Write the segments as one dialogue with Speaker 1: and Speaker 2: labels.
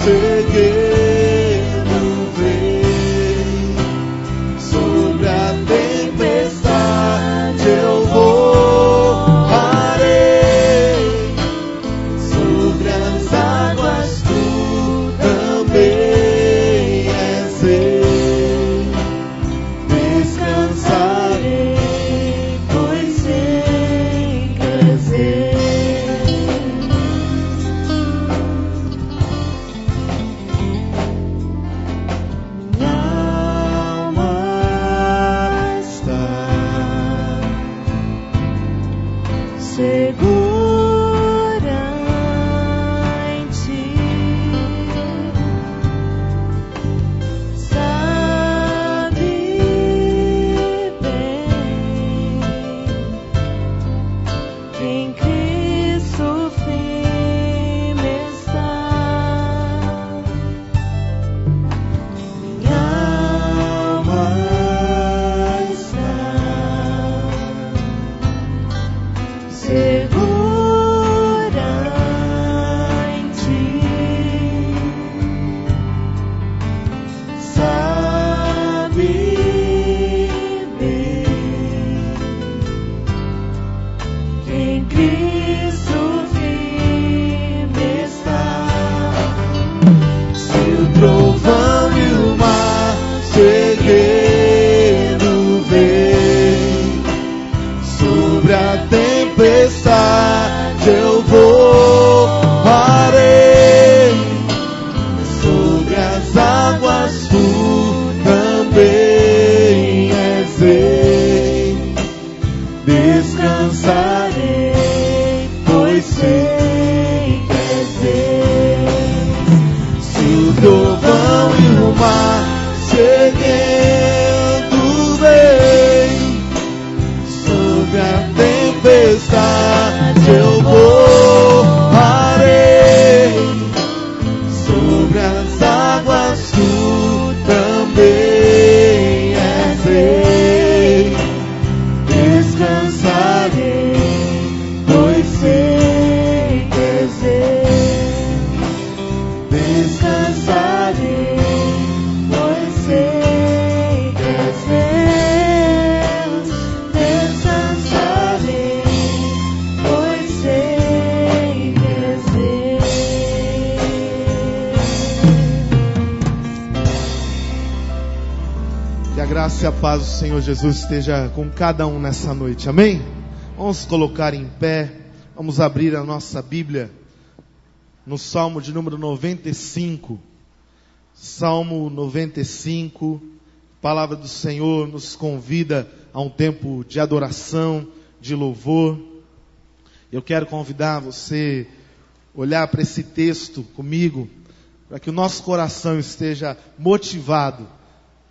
Speaker 1: sereno vem, sobre a tempestade eu voarei, sobre as águas tu também és rei. Descansarei, pois sei que és rei. Segura em ti, sabe bem que em Cristo firme está. Minha alma está segura em ti, sabe bem que em Cristo firme está. Se o trovão e o mar sereno vem, sobre a tempestade eu voarei, sobre as águas tu também és rei. Descansarei, pois sei que és rei. Se o trovão e o mar sereno vem, sobre a tempestade eu voarei, sobre as águas tu também és rei. Descansarei, pois sei que és rei. Descansarei, pois sei que és Deus. Descansarei, pois sei que és Deus. Que a graça e a paz do Senhor Jesus esteja com cada um nessa noite, amém? Vamos colocar em pé, vamos abrir a nossa Bíblia no Salmo de número 95. Salmo 95, a palavra do Senhor nos convida a um tempo de adoração, de louvor. Eu quero convidar você a olhar para esse texto comigo, para que o nosso coração esteja motivado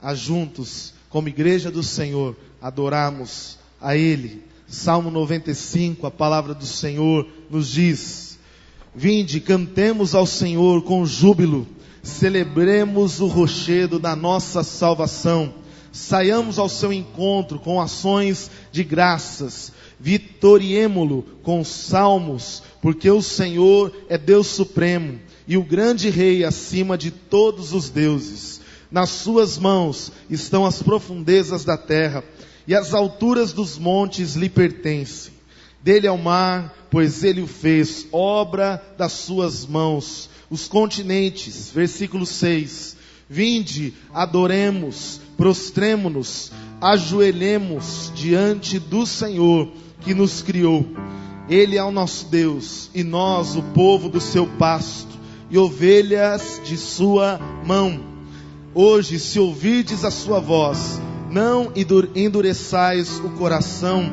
Speaker 1: a juntos, como igreja do Senhor, adorarmos a Ele. Salmo 95, a palavra do Senhor nos diz: vinde, cantemos ao Senhor com júbilo, celebremos o rochedo da nossa salvação, saiamos ao seu encontro com ações de graças, vitoriemo-lo com salmos, porque o Senhor é Deus supremo e o grande Rei acima de todos os deuses. Nas suas mãos estão as profundezas da terra, e as alturas dos montes lhe pertencem. Dele é o mar, pois ele o fez, obra das suas mãos. Os continentes, versículo 6. Vinde, adoremos, prostremo-nos, ajoelhemos diante do Senhor que nos criou. Ele é o nosso Deus, e nós o povo do seu pasto, e ovelhas de sua mão. Hoje, se ouvirdes a sua voz, não endureçais o coração,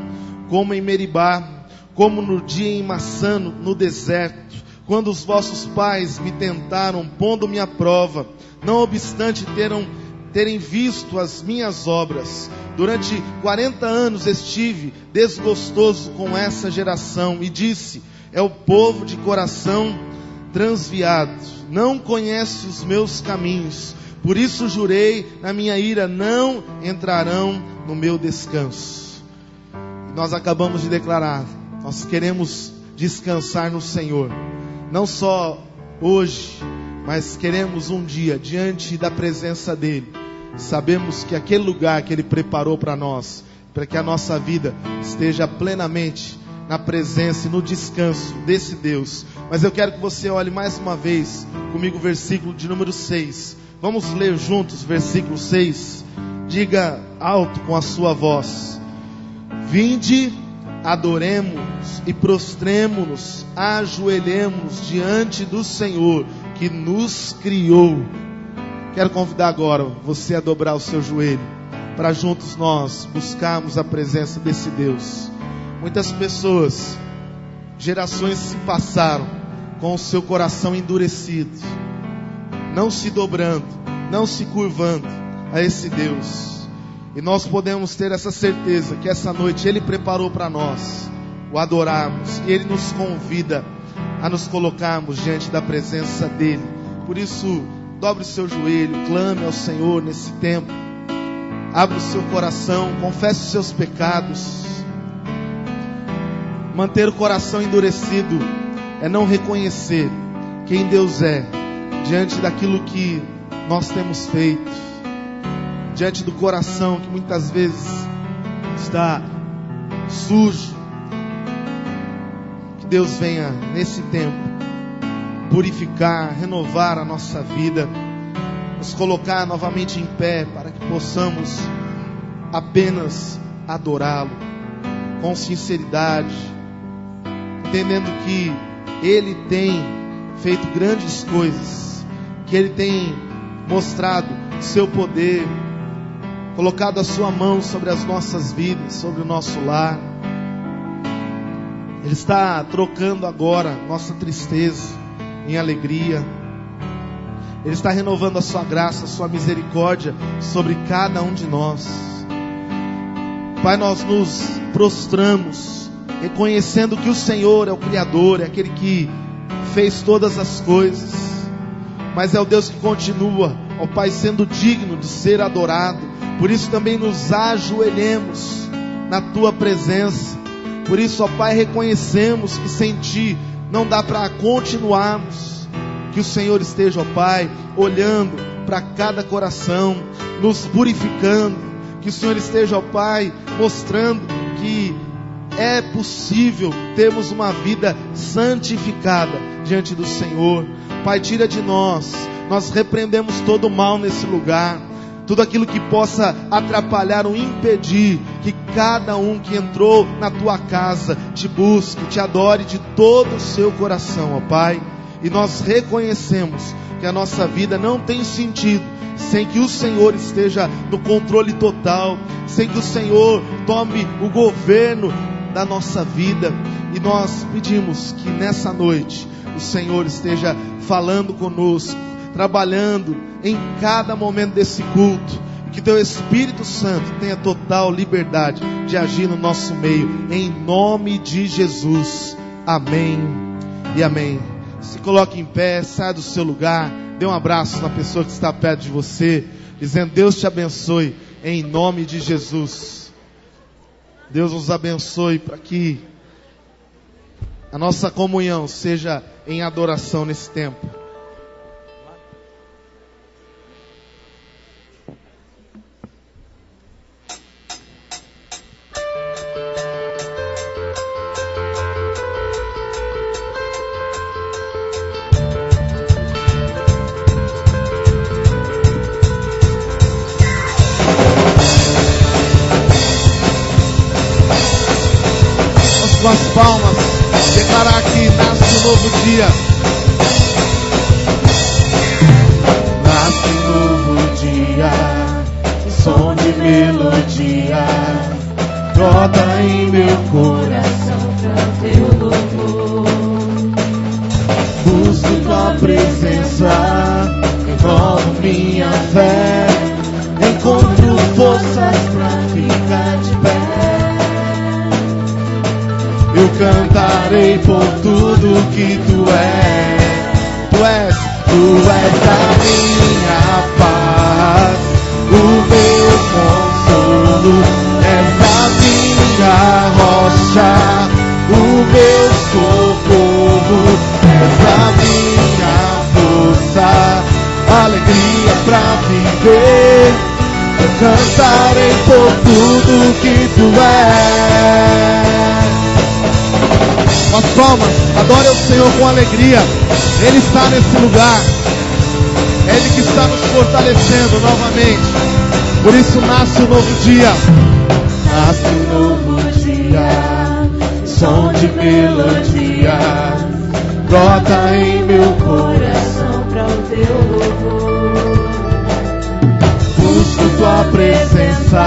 Speaker 1: como em Meribá, como no dia em Massã, no deserto, quando os vossos pais me tentaram, pondo-me à prova, não obstante terem visto as minhas obras. Durante 40 anos estive desgostoso com essa geração, e disse: é o povo de coração transviado, não conhece os meus caminhos. Por isso jurei na minha ira, não entrarão no meu descanso. E nós acabamos de declarar, nós queremos descansar no Senhor. Não só hoje, mas queremos um dia, diante da presença dEle, sabemos que aquele lugar que Ele preparou para nós, para que a nossa vida esteja plenamente na presença e no descanso desse Deus. Mas eu quero que você olhe mais uma vez comigo o versículo de número 6. Vamos ler juntos o versículo 6. Diga alto com a sua voz: vinde, adoremos e prostremo-nos, ajoelhemos diante do Senhor que nos criou. Quero convidar agora você a dobrar o seu joelho, para juntos nós buscarmos a presença desse Deus. Muitas pessoas, gerações se passaram com o seu coração endurecido, não se dobrando, não se curvando a esse Deus. E nós podemos ter essa certeza que essa noite Ele preparou para nós o adorarmos, e Ele nos convida a nos colocarmos diante da presença dEle. Por isso, dobre o seu joelho, clame ao Senhor nesse tempo, abra o seu coração, confesse os seus pecados. Manter o coração endurecido é não reconhecer quem Deus é diante daquilo que nós temos feito, diante do coração que muitas vezes está sujo. Que Deus venha nesse tempo purificar, renovar a nossa vida, nos colocar novamente em pé para que possamos apenas adorá-lo com sinceridade, entendendo que Ele tem feito grandes coisas, que Ele tem mostrado seu poder, colocado a sua mão sobre as nossas vidas, sobre o nosso lar. Ele está trocando agora nossa tristeza em alegria. Ele está renovando a sua graça, a sua misericórdia sobre cada um de nós. Pai, nós nos prostramos, reconhecendo que o Senhor é o Criador, é aquele que fez todas as coisas, mas é o Deus que continua, ó Pai, sendo digno de ser adorado. Por isso também nos ajoelhemos na Tua presença. Por isso, ó Pai, reconhecemos que sem Ti não dá para continuarmos. Que o Senhor esteja, ó Pai, olhando para cada coração, nos purificando. Que o Senhor esteja, ó Pai, mostrando que é possível termos uma vida santificada diante do Senhor. Pai, tira de nós repreendemos todo o mal nesse lugar, tudo aquilo que possa atrapalhar ou impedir que cada um que entrou na Tua casa te busque, te adore de todo o seu coração, ó Pai. E nós reconhecemos que a nossa vida não tem sentido sem que o Senhor esteja no controle total, sem que o Senhor tome o governo da nossa vida. E nós pedimos que nessa noite o Senhor esteja falando conosco, trabalhando em cada momento desse culto, e que Teu Espírito Santo tenha total liberdade de agir no nosso meio, em nome de Jesus. Amém e amém. Se coloque em pé, saia do seu lugar, dê um abraço na pessoa que está perto de você, dizendo: Deus te abençoe, em nome de Jesus. Deus nos abençoe para que a nossa comunhão seja em adoração nesse tempo. Com as palmas, declarar que nasce um novo dia.
Speaker 2: Nasce um novo dia, som de melodia, brota em meu coração pra Teu louvor. Busco Tua presença, renovo minha fé, encontro forças pra ficar de pé. Eu cantarei por tudo que Tu és. Tu és a minha paz, o meu consolo. És a minha rocha, o meu socorro. És a minha força. cantarei por tudo que tu és. Com as palmas, adore ao Senhor com alegria. Ele está nesse lugar. É Ele que está nos fortalecendo novamente. Por isso nasce um novo dia. Nasce um novo dia, som de melodia, brota em meu coração para o teu louvor. Busco tua presença,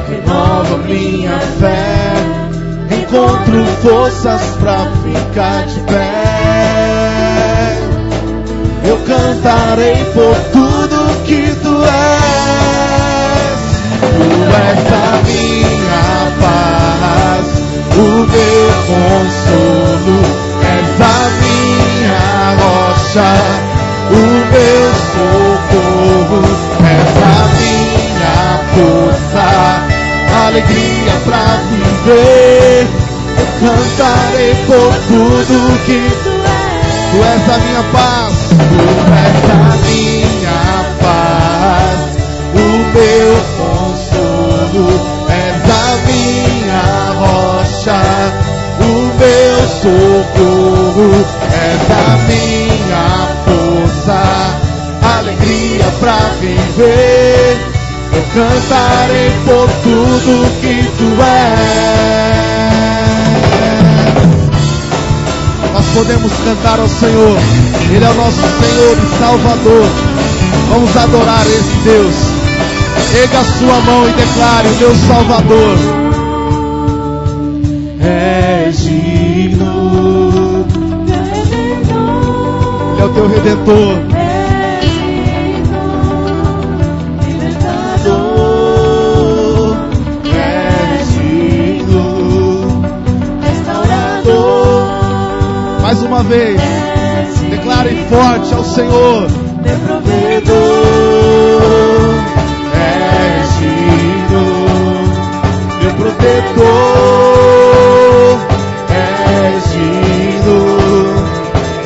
Speaker 2: renova minha fé, encontro forças pra ficar de pé. Eu cantarei por tudo que tu és. Tu és a minha paz, o meu consolo. És a minha rocha, o meu socorro. És a minha força, alegria pra viver. Eu cantarei por tudo que tu és. Tu és a minha paz, tu és a minha paz, o meu consolo. És a minha rocha, o meu socorro. És a minha força, alegria pra viver. Eu cantarei por tudo que tu és. Nós podemos cantar ao Senhor. Ele é o nosso Senhor e Salvador. Vamos adorar esse Deus. Erga a sua mão e declare: o meu Salvador é digno. Ele é o teu Redentor. Mais uma vez, declare forte ao Senhor: meu provedor, és digno, meu protetor, és digno,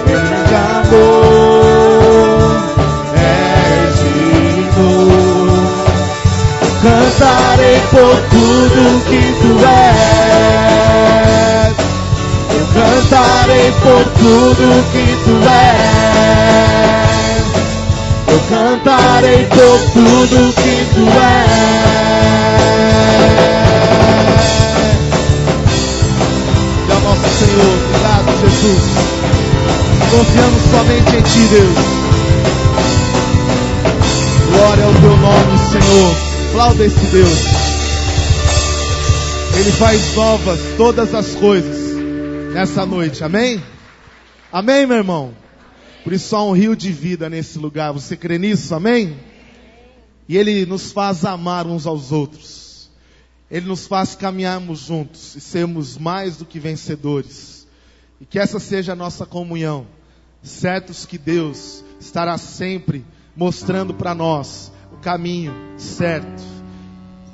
Speaker 2: meu grande amor, és digno. Cantarei por tudo que tu és. Cantarei por tudo que tu és. Eu cantarei por tudo que tu és. É o nosso Senhor, obrigado, Jesus. Confiamos somente em ti, Deus. Glória ao teu nome, Senhor. Aplauda esse Deus. Ele faz novas todas as coisas nessa noite, amém? Amém, meu irmão? Por isso há um rio de vida nesse lugar. Você crê nisso, amém? E Ele nos faz amar uns aos outros. Ele nos faz caminharmos juntos e sermos mais do que vencedores. E que essa seja a nossa comunhão, certos que Deus estará sempre mostrando para nós o caminho certo,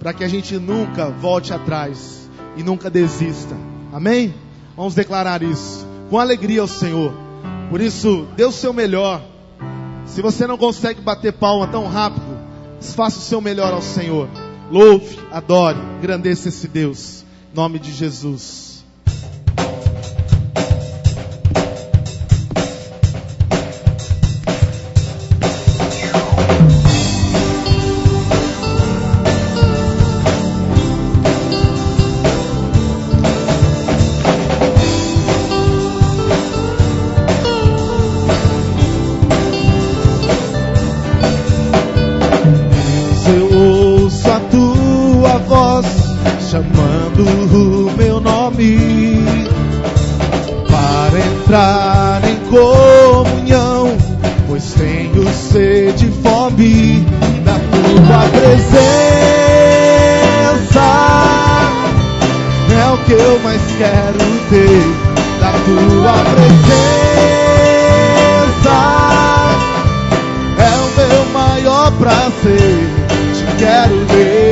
Speaker 2: para que a gente nunca volte atrás e nunca desista, amém? Vamos declarar isso com alegria ao Senhor. Por isso, dê o seu melhor. Se você não consegue bater palma tão rápido, faça o seu melhor ao Senhor. Louve, adore, engrandeça esse Deus. Em nome de Jesus. Chamando o meu nome para entrar em comunhão, pois tenho sede e fome da tua presença. É o que eu mais quero ter, da tua presença. É o meu maior prazer, te quero ver.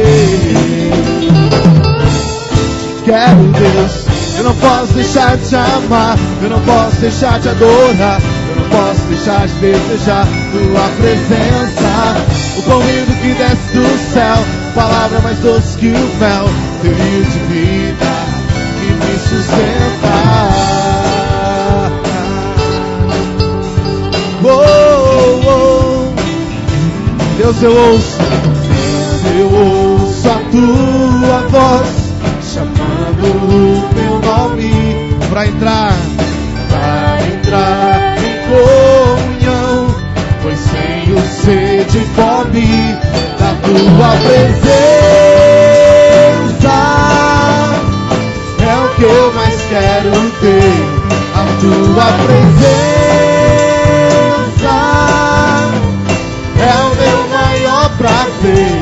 Speaker 2: Quero, Deus, eu não posso deixar de te amar, eu não posso deixar de adorar, eu não posso deixar de desejar tua presença. O pão vivo que desce do céu,
Speaker 1: palavra mais doce que o mel, teu rio de vida que me sustenta. Deus, eu ouço a tua voz chamando o meu nome para entrar em comunhão, pois tenho sede e fome da tua presença. É o que eu mais quero ter, a tua presença. É o meu maior prazer.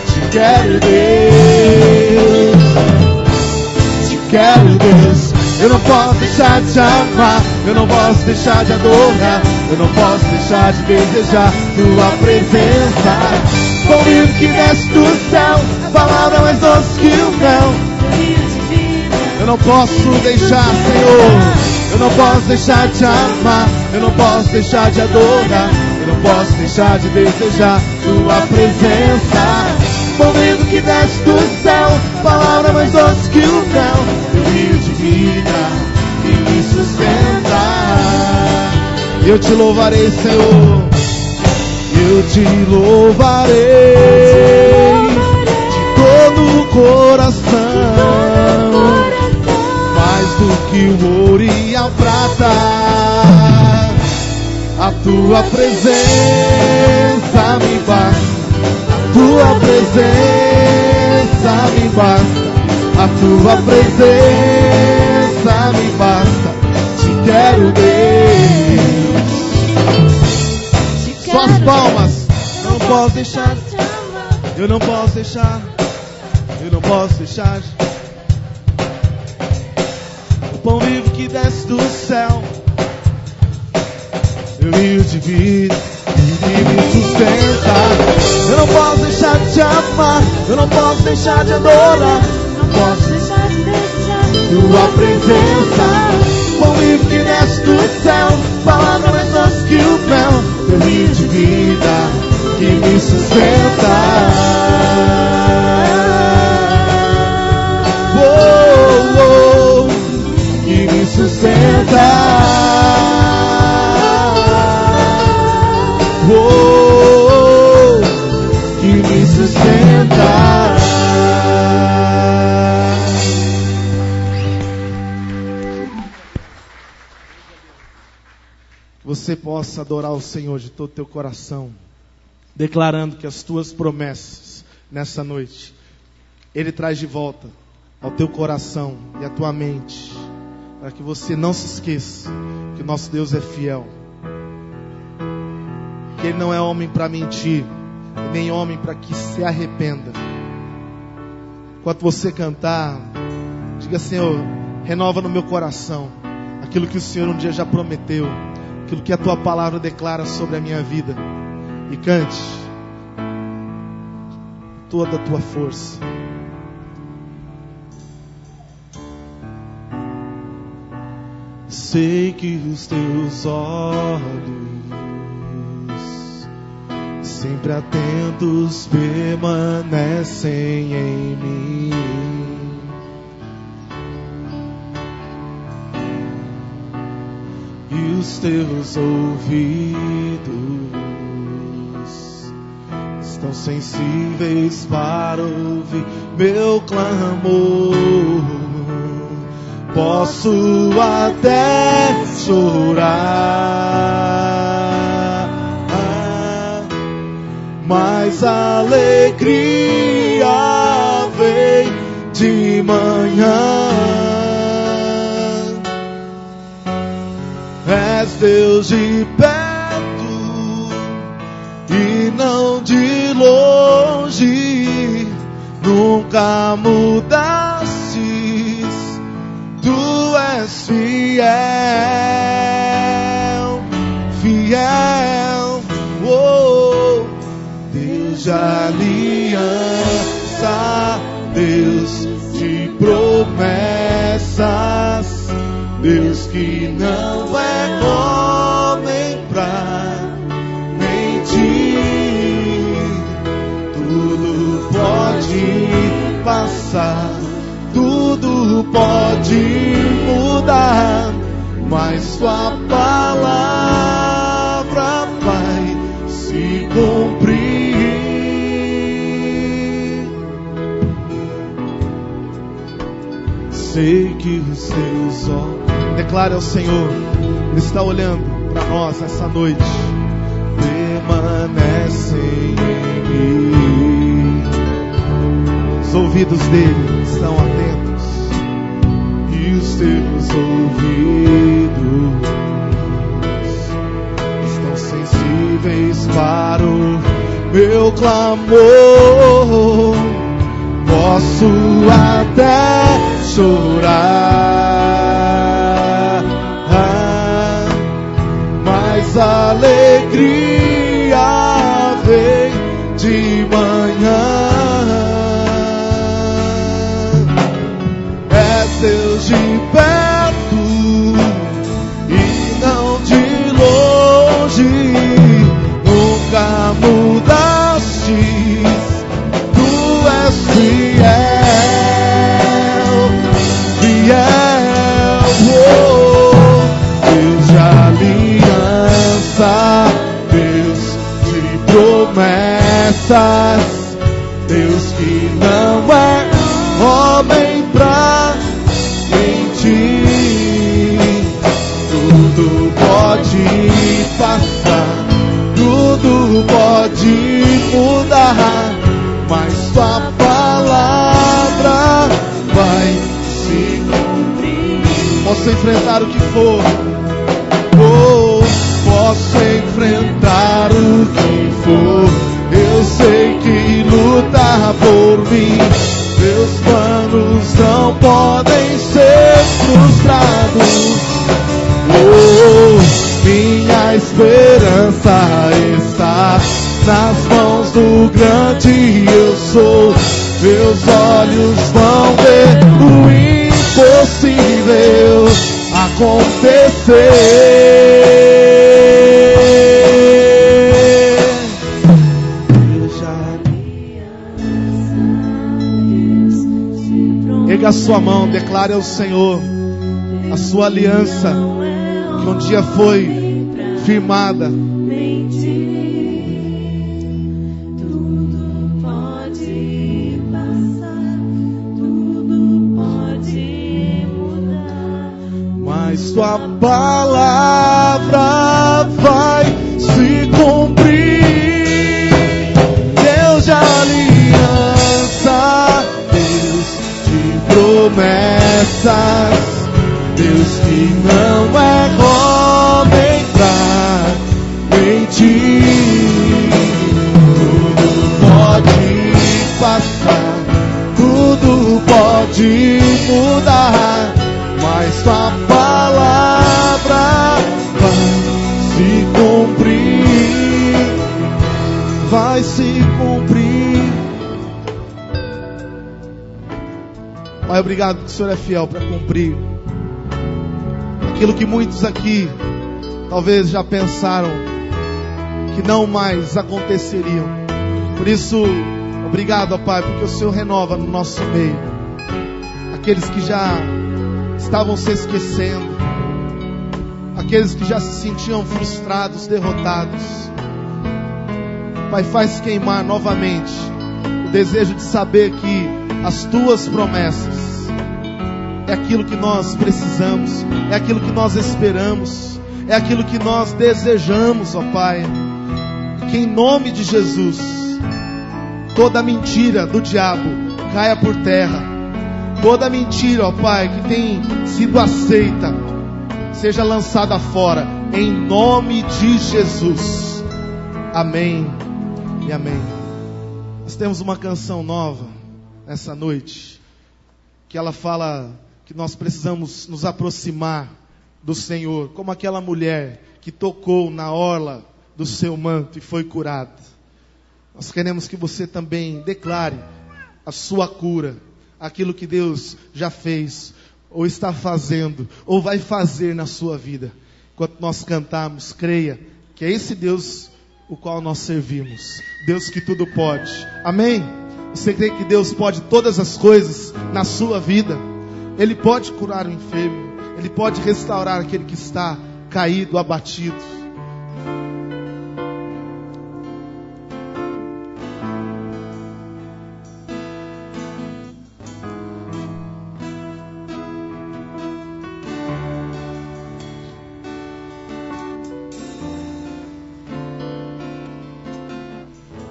Speaker 1: Te quero, Deus. Te quero, Deus. Eu não posso deixar de te amar, eu não posso deixar de adorar, eu não posso deixar de desejar tua presença. Pão vivo que desce do céu, palavra mais doce que o mel. Eu não posso deixar, Senhor. Eu não posso deixar de te amar, eu não posso deixar de adorar, eu não posso deixar de desejar tua presença. Pão vivo que desce do céu, palavra mais doce que o mel, teu rio de vida que me sustenta. Eu te louvarei, Senhor, eu te louvarei de todo o coração, mais do que o ouro e a prata. A tua presença me basta, a tua presença me basta, a tua presença me basta. Te quero, Deus. Só as palmas. Não posso deixar de te amar, eu não posso deixar, eu não posso deixar. O pão vivo que desce do céu, meu rio de vida que me sustenta. Eu não posso deixar de te amar, eu não posso deixar de adorar, não posso deixar de desejar tua presença. Pão vivo que desce do céu, palavra mais doce que o mel, teu rio de vida que me sustenta. Que me sustenta. Que me sustenta. Você possa adorar o Senhor de todo o teu coração, declarando que as tuas promessas nessa noite Ele traz de volta ao teu coração e à tua mente, para que você não se esqueça que nosso Deus é fiel, que Ele não é homem para mentir, nem homem para que se arrependa. Enquanto você cantar, diga: Senhor, renova no meu coração aquilo que o Senhor um dia já prometeu, aquilo que a tua palavra declara sobre a minha vida, e cante toda a tua força. Sei que os teus olhos, sempre atentos, permanecem em mim. E os teus ouvidos estão sensíveis para ouvir meu clamor. Posso até chorar, mas a alegria vem de manhã. És Deus de perto e não de longe, nunca mudastes, tu és fiel, fiel, oh, Deus de aliança, Deus de promessas, Deus que não é homem pra mentir, tudo pode passar, tudo pode mudar, mas tua palavra vai se cumprir. Sei que os seus olhos, declare ao Senhor, Ele está olhando para nós essa noite, permanecem em mim. Os ouvidos dele estão atentos e os teus ouvidos estão sensíveis para o meu clamor. Posso até chorar, mas a alegria vem de manhã. É Deus de perto e não de longe, nunca mudaste, tu és fiel, fiel, Deus de aliança, Deus de promessas, Deus que não é homem pra mentir. Tudo pode passar, tudo pode mudar, mas tua palavra vai se cumprir. Posso enfrentar o que for, posso enfrentar o que for. Eu sei que luta por mim. Meus planos não podem ser frustrados. Minha esperança está nas mãos do grande eu sou. Meus olhos vão ver o impossível acontecer. Erga a sua mão, declare ao Senhor a sua aliança que um dia foi firmada. Mas tua palavra vai se cumprir. Deus de aliança, Deus de promessas, Deus que não é homem pra mentir. Tudo pode passar, tudo pode mudar, mas tua palavra vai se cumprir, vai se cumprir. Pai, obrigado que o Senhor é fiel para cumprir aquilo que muitos aqui talvez já pensaram que não mais aconteceriam. Por isso, obrigado, ó Pai, porque o Senhor renova no nosso meio aqueles que já estavam se esquecendo, aqueles que já se sentiam frustrados, derrotados. Pai, faz queimar novamente o desejo de saber que as tuas promessas é aquilo que nós precisamos, é aquilo que nós esperamos, é aquilo que nós desejamos, ó Pai. Que em nome de Jesus, toda mentira do diabo caia por terra. Toda mentira, ó Pai, que tem sido aceita, seja lançada fora, em nome de Jesus. Amém e amém. Nós temos uma canção nova essa noite, que ela fala que nós precisamos nos aproximar do Senhor, como aquela mulher que tocou na orla do seu manto e foi curada. Nós queremos que você também declare a sua cura, aquilo que Deus já fez, ou está fazendo, ou vai fazer na sua vida. Enquanto nós cantarmos, creia que é esse Deus o qual nós servimos, Deus que tudo pode. Amém? Você crê que Deus pode todas as coisas na sua vida? Ele pode curar o enfermo. Ele pode restaurar aquele que está caído, abatido.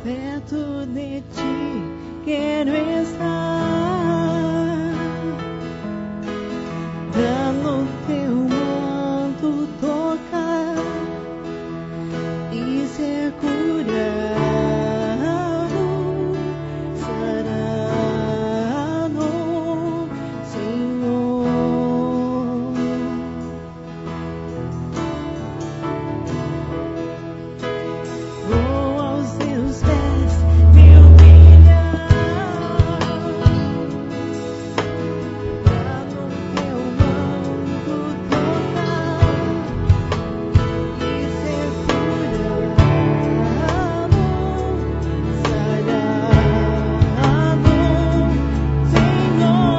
Speaker 3: Perto de ti quero estar, dando teu manto tocar e ser curado, sarado, Senhor. Vou aos teus pés me humilhar, pra no teu manto tocar e ser curado, sarado, Senhor.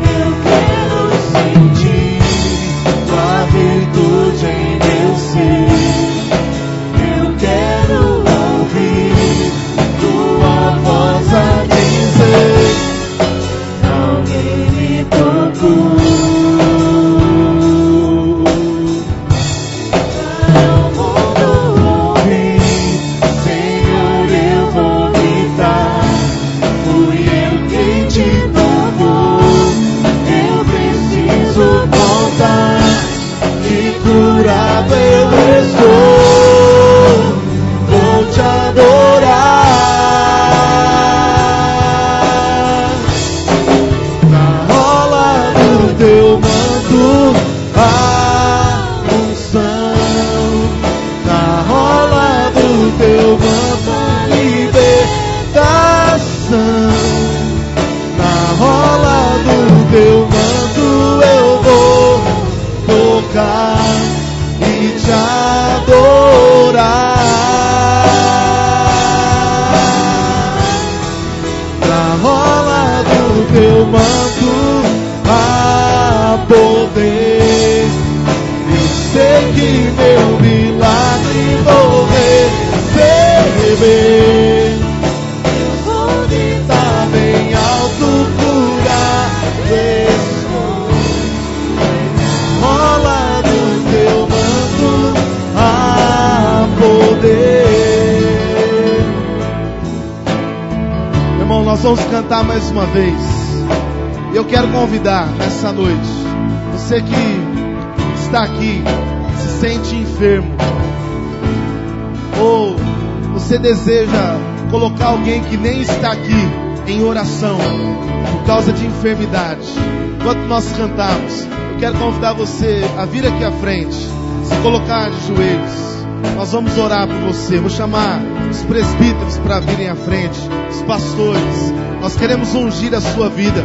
Speaker 3: Eu quero sentir tua virtude em meu ser. Eu quero ouvir tua voz a dizer: alguém me tocou. Para o mundo ouvir, Senhor, eu vou gritar: fui eu quem te tocou. Eu preciso contar que curado eu estou. Vou te adorar. Na rola do teu manto a unção. Na rola do teu manto a libertação. Na rola do teu manto eu vou tocar e te adorar. Na rola do teu manto há poder. Eu sei que meu milagre vou receber. Eu vou gritar bem alto, curado estou. Rola do teu manto há poder. Irmão, nós vamos cantar mais uma vez. E eu quero convidar nessa noite, você que está aqui, se sente enfermo, ou você deseja colocar alguém que nem está aqui em oração por causa de enfermidade. Enquanto nós cantamos, eu quero convidar você a vir aqui à frente, se colocar de joelhos. Nós vamos orar por você. Vou chamar os presbíteros para virem à frente, os pastores. Nós queremos ungir a sua vida.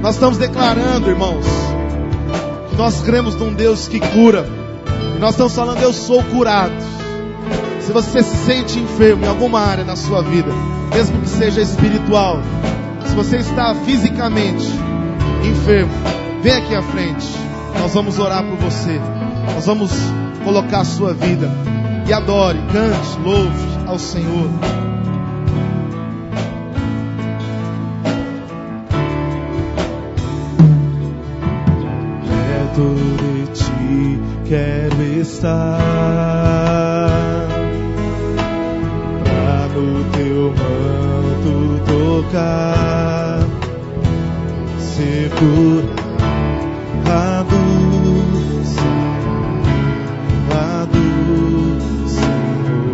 Speaker 3: Nós estamos declarando, irmãos, que nós cremos num Deus que cura. E nós estamos falando: eu sou curado. Se você se sente enfermo em alguma área na sua vida, mesmo que seja espiritual, se você está fisicamente enfermo, vem aqui à frente. Nós vamos orar por você. Nós vamos colocar a sua vida. E adore, cante, louve ao Senhor. Perto de ti quero estar, pra no teu manto tocar, ser curado, sarado, Senhor.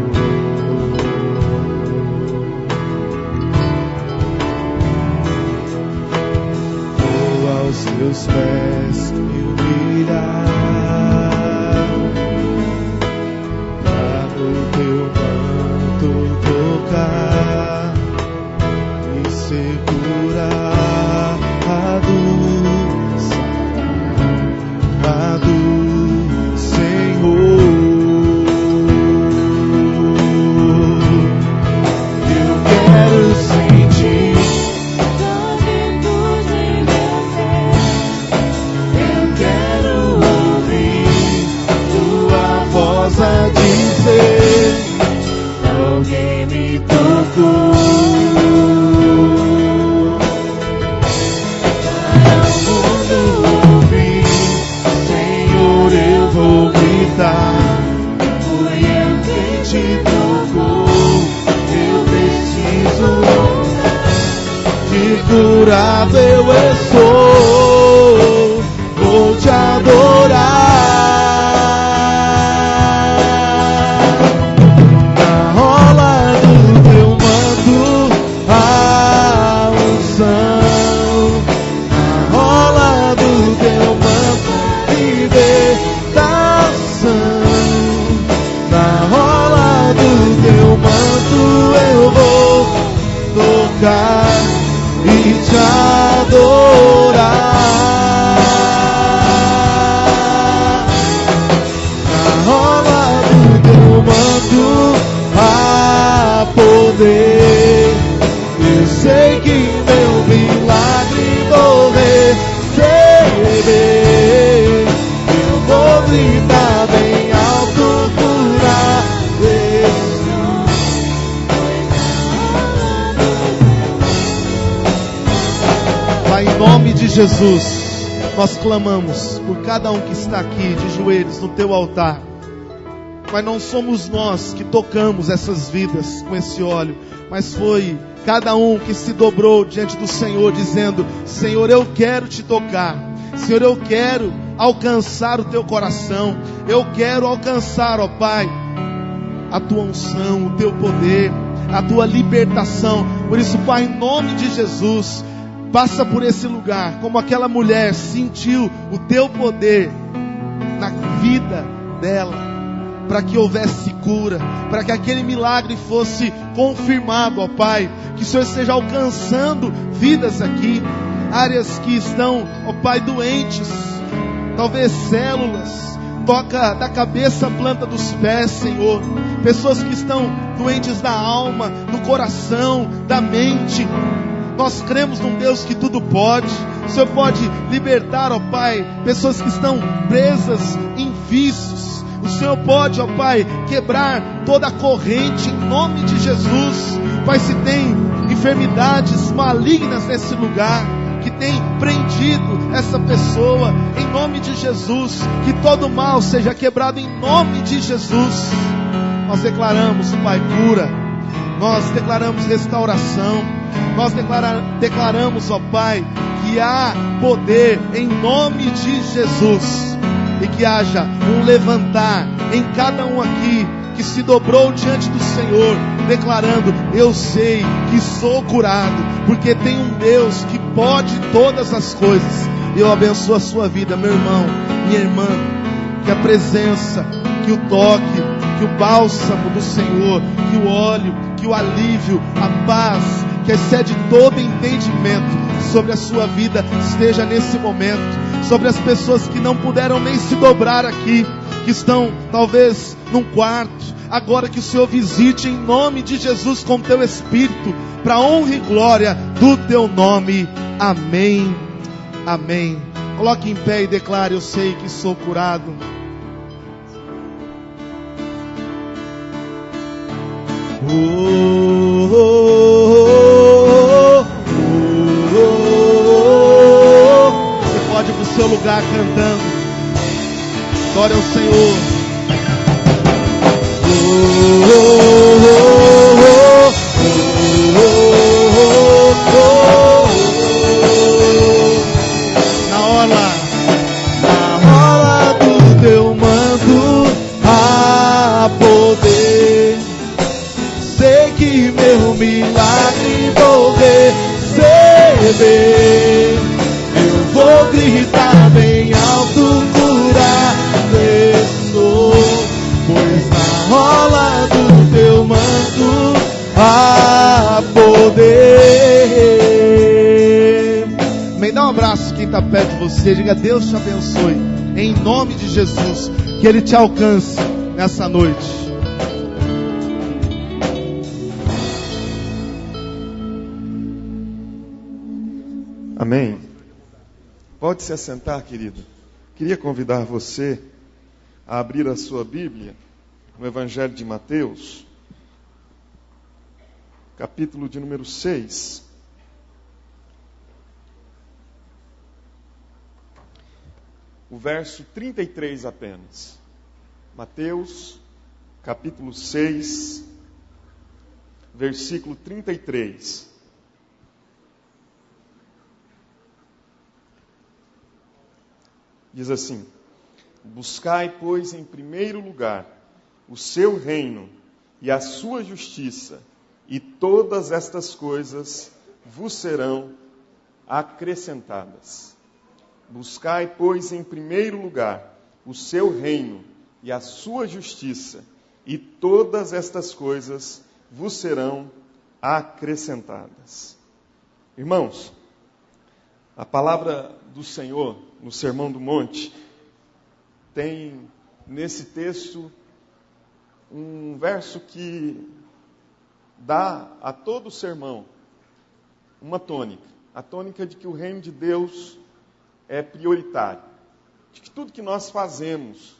Speaker 3: Vou aos teus pés me humilhar, pra no teu manto tocar e ser curado, sarado, curado eu estou, vou te adorar. Na rola do teu manto a unção, na rola do teu manto libertação, na rola do teu manto eu vou tocar e te adorar. Na rola do teu manto há poder. Eu sei que meu milagre vou receber. Eu vou gritar bem alto curar. Pai, em nome de Jesus, nós clamamos por cada um que está aqui de joelhos no teu altar. Mas não somos nós que tocamos essas vidas com esse óleo, mas foi cada um que se dobrou diante do Senhor, dizendo: Senhor, eu quero te tocar. Senhor, eu quero alcançar o teu coração. Eu quero alcançar, ó Pai, a tua unção, o teu poder, a tua libertação. Por isso, Pai, em nome de Jesus, passa por esse lugar, como aquela mulher sentiu o teu poder na vida dela, para que houvesse cura, para que aquele milagre fosse confirmado, ó Pai. Que o Senhor esteja alcançando vidas aqui, áreas que estão, ó Pai, doentes, talvez células, toca da cabeça à planta dos pés, Senhor. Pessoas que estão doentes da alma, do coração, da mente. Nós cremos num Deus que tudo pode. O Senhor pode libertar, ó Pai, pessoas que estão presas em vícios. O Senhor pode, ó Pai, quebrar toda a corrente em nome de Jesus. Pai, se tem enfermidades malignas nesse lugar, que tem prendido essa pessoa, em nome de Jesus, que todo mal seja quebrado em nome de Jesus. Nós declaramos, Pai, cura. Nós declaramos restauração. Nós declaramos, ó Pai, que há poder em nome de Jesus. E que haja um levantar em cada um aqui que se dobrou diante do Senhor, declarando: eu sei que sou curado, porque tem um Deus que pode todas as coisas. Eu abençoo a sua vida, meu irmão, minha irmã. Que a presença, que o toque, que o bálsamo do Senhor, que o óleo, que o alívio, a paz que excede todo entendimento sobre a sua vida esteja nesse momento. Sobre as pessoas que não puderam nem se dobrar aqui, que estão talvez num quarto, agora que o Senhor visite em nome de Jesus com teu Espírito, para honra e glória do teu nome. Amém, amém. Coloque em pé e declare: eu sei que sou curado. Você pode ir para o seu lugar cantando. Glória ao Senhor. Na orla do teu manto há poder. Sei que meu milagre vou receber. Eu vou gritar bem alto, curar estou. Pois na rola do teu manto há poder. Me dá um abraço quem está perto de você. Diga: Deus te abençoe. Em nome de Jesus. Que Ele te alcance nessa noite.
Speaker 4: Amém. Pode se assentar, querido. Queria convidar você a abrir a sua Bíblia no Evangelho de Mateus, capítulo de número 6. O verso 33 apenas. Mateus, capítulo 6, versículo 33. Diz assim: buscai, pois, em primeiro lugar o seu reino e a sua justiça, e todas estas coisas vos serão acrescentadas. Buscai, pois, em primeiro lugar o seu reino e a sua justiça, e todas estas coisas vos serão acrescentadas. Irmãos, a palavra do Senhor, no Sermão do Monte, tem nesse texto um verso que dá a todo o sermão uma tônica. A tônica de que o reino de Deus é prioritário. De que tudo que nós fazemos,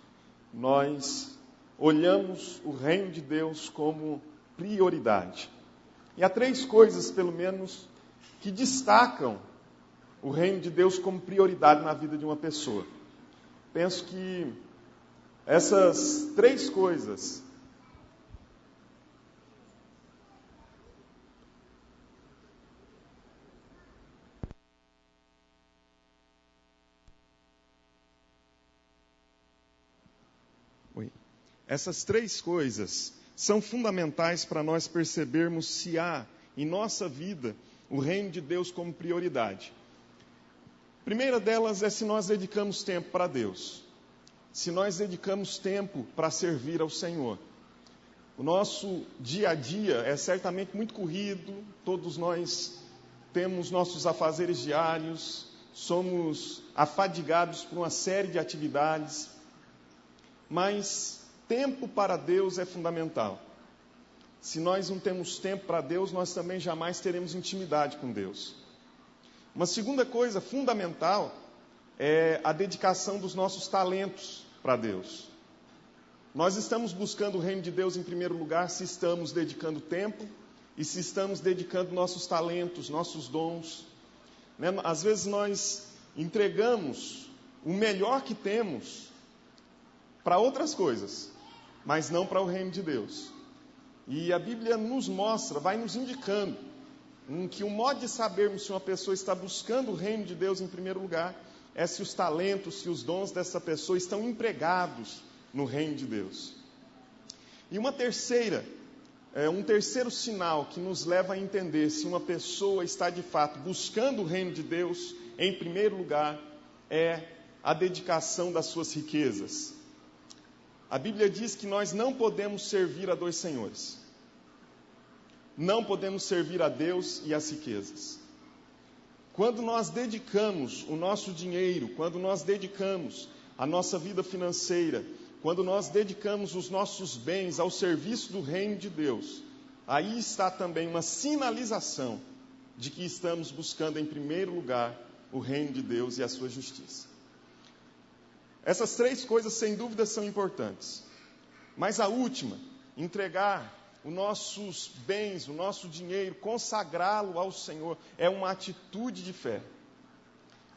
Speaker 4: nós olhamos o reino de Deus como prioridade. E há 3 coisas, pelo menos, que destacam o reino de Deus como prioridade na vida de uma pessoa. Penso que essas 3 coisas são fundamentais para nós percebermos se há em nossa vida o reino de Deus como prioridade. A primeira delas é se nós dedicamos tempo para Deus. Se nós dedicamos tempo para servir ao Senhor. O nosso dia a dia é certamente muito corrido, todos nós temos nossos afazeres diários, somos afadigados por uma série de atividades, mas tempo para Deus é fundamental. Se nós não temos tempo para Deus, nós também jamais teremos intimidade com Deus. Uma segunda coisa fundamental é a dedicação dos nossos talentos para Deus. Nós estamos buscando o reino de Deus em primeiro lugar se estamos dedicando tempo e se estamos dedicando nossos talentos, nossos dons. Às vezes nós entregamos o melhor que temos para outras coisas, mas não para o reino de Deus. E a Bíblia nos mostra, vai nos indicando que o modo de sabermos se uma pessoa está buscando o reino de Deus em primeiro lugar é se os talentos, se os dons dessa pessoa estão empregados no reino de Deus. E um terceiro sinal que nos leva a entender se uma pessoa está de fato buscando o reino de Deus em primeiro lugar é a dedicação das suas riquezas. A Bíblia diz que nós não podemos servir a 2 senhores. Não podemos servir a Deus e às riquezas. Quando nós dedicamos o nosso dinheiro, quando nós dedicamos a nossa vida financeira, quando nós dedicamos os nossos bens ao serviço do reino de Deus, aí está também uma sinalização de que estamos buscando em primeiro lugar o reino de Deus e a sua justiça. Essas 3 coisas, sem dúvida, são importantes. Mas a última, entregar os nossos bens, o nosso dinheiro, consagrá-lo ao Senhor, é uma atitude de fé.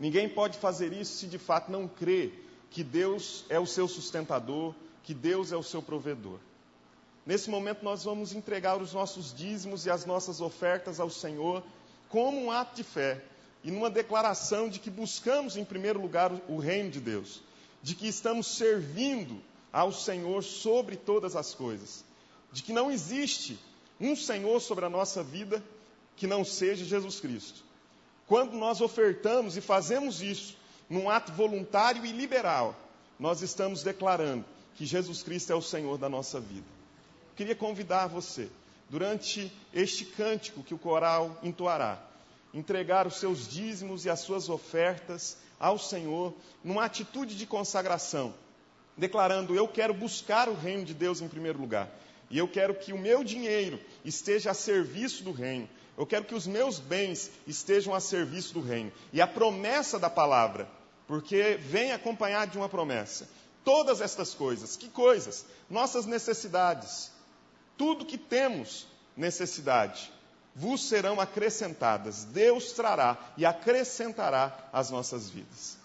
Speaker 4: Ninguém pode fazer isso se de fato não crê que Deus é o seu sustentador, que Deus é o seu provedor. Nesse momento nós vamos entregar os nossos dízimos e as nossas ofertas ao Senhor como um ato de fé e numa declaração de que buscamos em primeiro lugar o reino de Deus, de que estamos servindo ao Senhor sobre todas as coisas, de que não existe um Senhor sobre a nossa vida que não seja Jesus Cristo. Quando nós ofertamos e fazemos isso num ato voluntário e liberal, nós estamos declarando que Jesus Cristo é o Senhor da nossa vida. Eu queria convidar você, durante este cântico que o coral entoará, entregar os seus dízimos e as suas ofertas ao Senhor, numa atitude de consagração, declarando: eu quero buscar o reino de Deus em primeiro lugar, e eu quero que o meu dinheiro esteja a serviço do reino, eu quero que os meus bens estejam a serviço do reino. E a promessa da palavra, porque vem acompanhada de uma promessa, todas estas coisas, que coisas? Nossas necessidades, tudo que temos necessidade, vos serão acrescentadas. Deus trará e acrescentará às nossas vidas.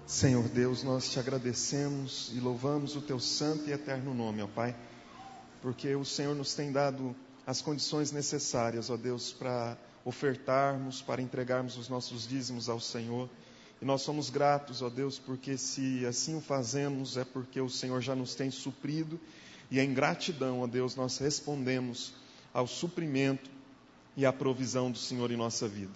Speaker 4: Senhor Deus, nós te agradecemos e louvamos o teu santo e eterno nome, ó Pai, porque o Senhor nos tem dado as condições necessárias, ó Deus, para ofertarmos, para entregarmos os nossos dízimos ao Senhor. E nós somos gratos, ó Deus, porque se assim o fazemos, é porque o Senhor já nos tem suprido, e em gratidão, ó Deus, nós respondemos ao suprimento e à provisão do Senhor em nossa vida.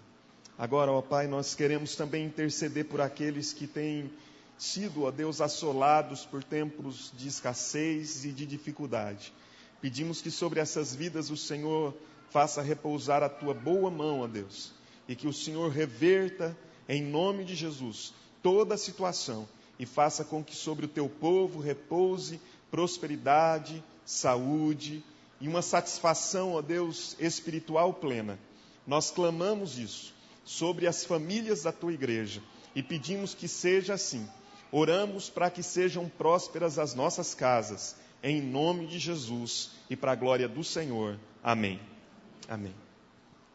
Speaker 4: Agora, ó Pai, nós queremos também interceder por aqueles que têm sido, ó Deus, assolados por tempos de escassez e de dificuldade. Pedimos que sobre essas vidas o Senhor faça repousar a tua boa mão, ó Deus, e que o Senhor reverta, em nome de Jesus, toda a situação e faça com que sobre o teu povo repouse prosperidade, saúde e uma satisfação, ó Deus, espiritual plena. Nós clamamos isso sobre as famílias da tua igreja e pedimos que seja assim. Oramos para que sejam prósperas as nossas casas, em nome de Jesus e para a glória do Senhor. Amém. Amém.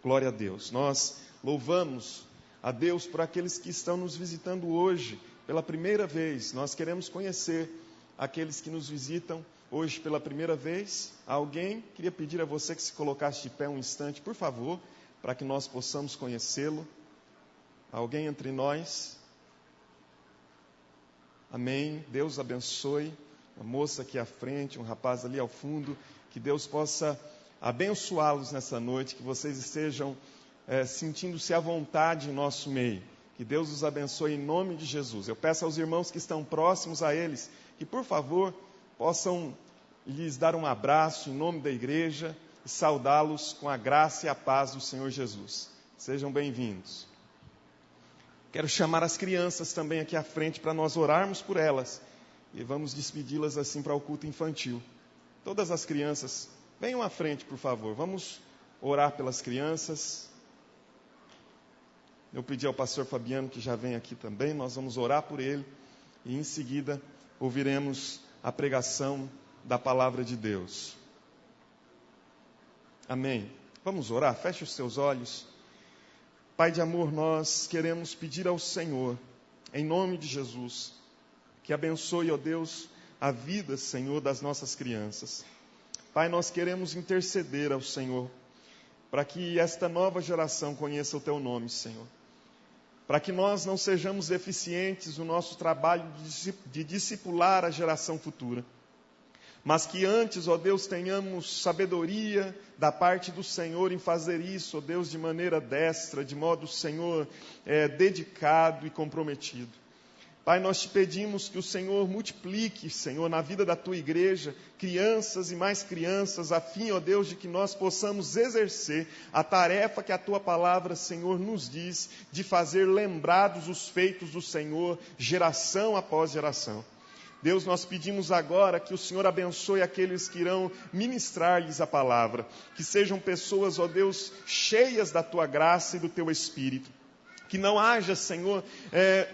Speaker 4: Glória a Deus. Nós louvamos a Deus por aqueles que estão nos visitando hoje pela primeira vez. Nós queremos conhecer aqueles que nos visitam hoje pela primeira vez. Alguém? Queria pedir a você que se colocasse de pé um instante, por favor, para que nós possamos conhecê-lo. Alguém entre nós? Amém. Deus abençoe. Uma moça aqui à frente, um rapaz ali ao fundo. Que Deus possa abençoá-los nessa noite, que vocês estejam sentindo-se à vontade em nosso meio. Que Deus os abençoe em nome de Jesus. Eu peço aos irmãos que estão próximos a eles, que por favor possam lhes dar um abraço em nome da igreja e saudá-los com a graça e a paz do Senhor Jesus. Sejam bem-vindos. Quero chamar as crianças também aqui à frente para nós orarmos por elas e vamos despedi-las assim para o culto infantil. Todas as crianças, venham à frente, por favor. Vamos orar pelas crianças. Eu pedi ao pastor Fabiano que já vem aqui também. Nós vamos orar por ele e em seguida ouviremos a pregação da palavra de Deus. Amém. Vamos orar? Feche os seus olhos. Pai de amor, nós queremos pedir ao Senhor, em nome de Jesus, que abençoe, ó Deus, a vida, Senhor, das nossas crianças. Pai, nós queremos interceder ao Senhor, para que esta nova geração conheça o Teu nome, Senhor. Para que nós não sejamos deficientes no nosso trabalho de discipular a geração futura. Mas que antes, ó Deus, tenhamos sabedoria da parte do Senhor em fazer isso, ó Deus, de maneira destra, de modo, Senhor, dedicado e comprometido. Pai, nós te pedimos que o Senhor multiplique, Senhor, na vida da tua igreja, crianças e mais crianças, a fim, ó Deus, de que nós possamos exercer a tarefa que a tua palavra, Senhor, nos diz, de fazer lembrados os feitos do Senhor, geração após geração. Deus, nós pedimos agora que o Senhor abençoe aqueles que irão ministrar-lhes a palavra, que sejam pessoas, ó Deus, cheias da tua graça e do teu Espírito. Que não haja, Senhor,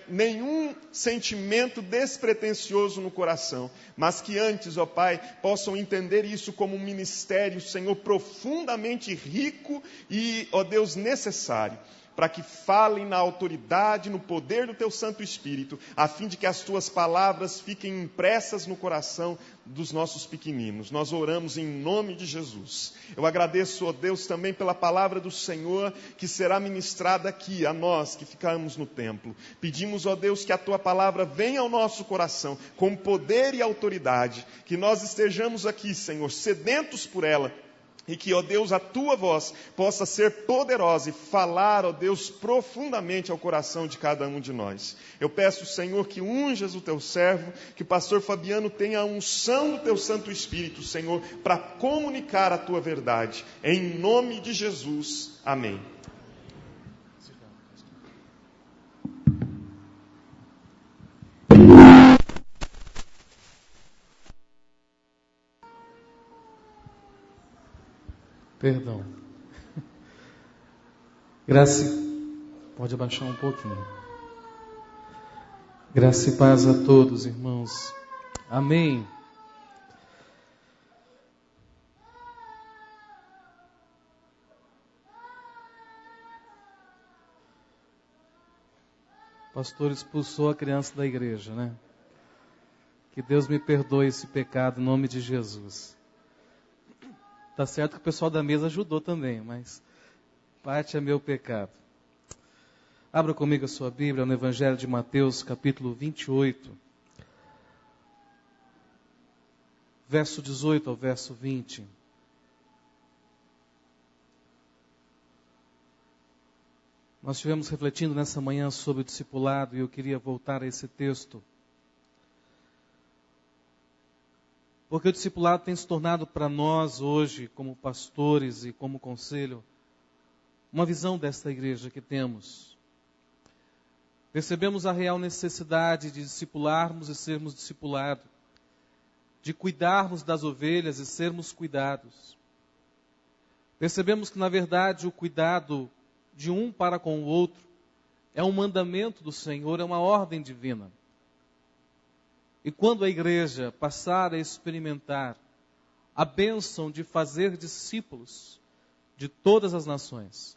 Speaker 4: nenhum sentimento despretensioso no coração, mas que antes, ó Pai, possam entender isso como um ministério, Senhor, profundamente rico e, ó Deus, necessário, para que falem na autoridade, no poder do Teu Santo Espírito, a fim de que as Tuas palavras fiquem impressas no coração dos nossos pequeninos. Nós oramos em nome de Jesus. Eu agradeço, ó Deus, também pela palavra do Senhor, que será ministrada aqui, a nós que ficamos no templo. Pedimos, ó Deus, que a Tua palavra venha ao nosso coração, com poder e autoridade, que nós estejamos aqui, Senhor, sedentos por ela, e que, ó Deus, a Tua voz possa ser poderosa e falar, ó Deus, profundamente ao coração de cada um de nós. Eu peço, Senhor, que unjas o Teu servo, que o pastor Fabiano tenha a unção do Teu Santo Espírito, Senhor, para comunicar a Tua verdade. Em nome de Jesus. Amém.
Speaker 2: Perdão. Graça, pode abaixar um pouquinho. Graça e paz a todos, irmãos. Amém.
Speaker 5: O pastor expulsou a criança da igreja, né? Que Deus me perdoe esse pecado em nome de Jesus. Tá certo que o pessoal da mesa ajudou também, mas parte é meu pecado. Abra comigo a sua Bíblia no Evangelho de Mateus, capítulo 28, verso 18 ao verso 20. Nós estivemos refletindo nessa manhã sobre o discipulado e eu queria voltar a esse texto. Porque o discipulado tem se tornado para nós hoje, como pastores e como conselho, uma visão desta igreja que temos. Percebemos a real necessidade de discipularmos e sermos discipulados, de cuidarmos das ovelhas e sermos cuidados. Percebemos que, na verdade, o cuidado de um para com o outro é um mandamento do Senhor, é uma ordem divina. E quando a igreja passar a experimentar a bênção de fazer discípulos de todas as nações,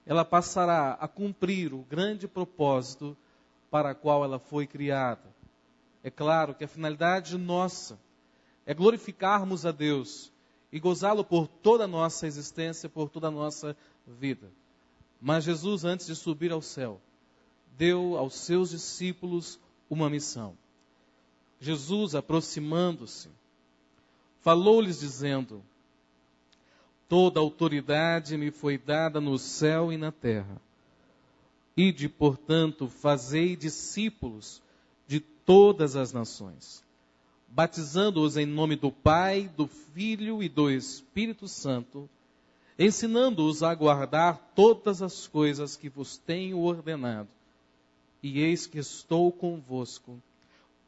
Speaker 5: ela passará a cumprir o grande propósito para o qual ela foi criada. É claro que a finalidade nossa é glorificarmos a Deus e gozá-lo por toda a nossa existência, por toda a nossa vida. Mas Jesus, antes de subir ao céu, deu aos seus discípulos uma missão. Jesus, aproximando-se, falou-lhes dizendo: toda autoridade me foi dada no céu e na terra. Ide, portanto, fazei discípulos de todas as nações, batizando-os em nome do Pai, do Filho e do Espírito Santo, ensinando-os a guardar todas as coisas que vos tenho ordenado. E eis que estou convosco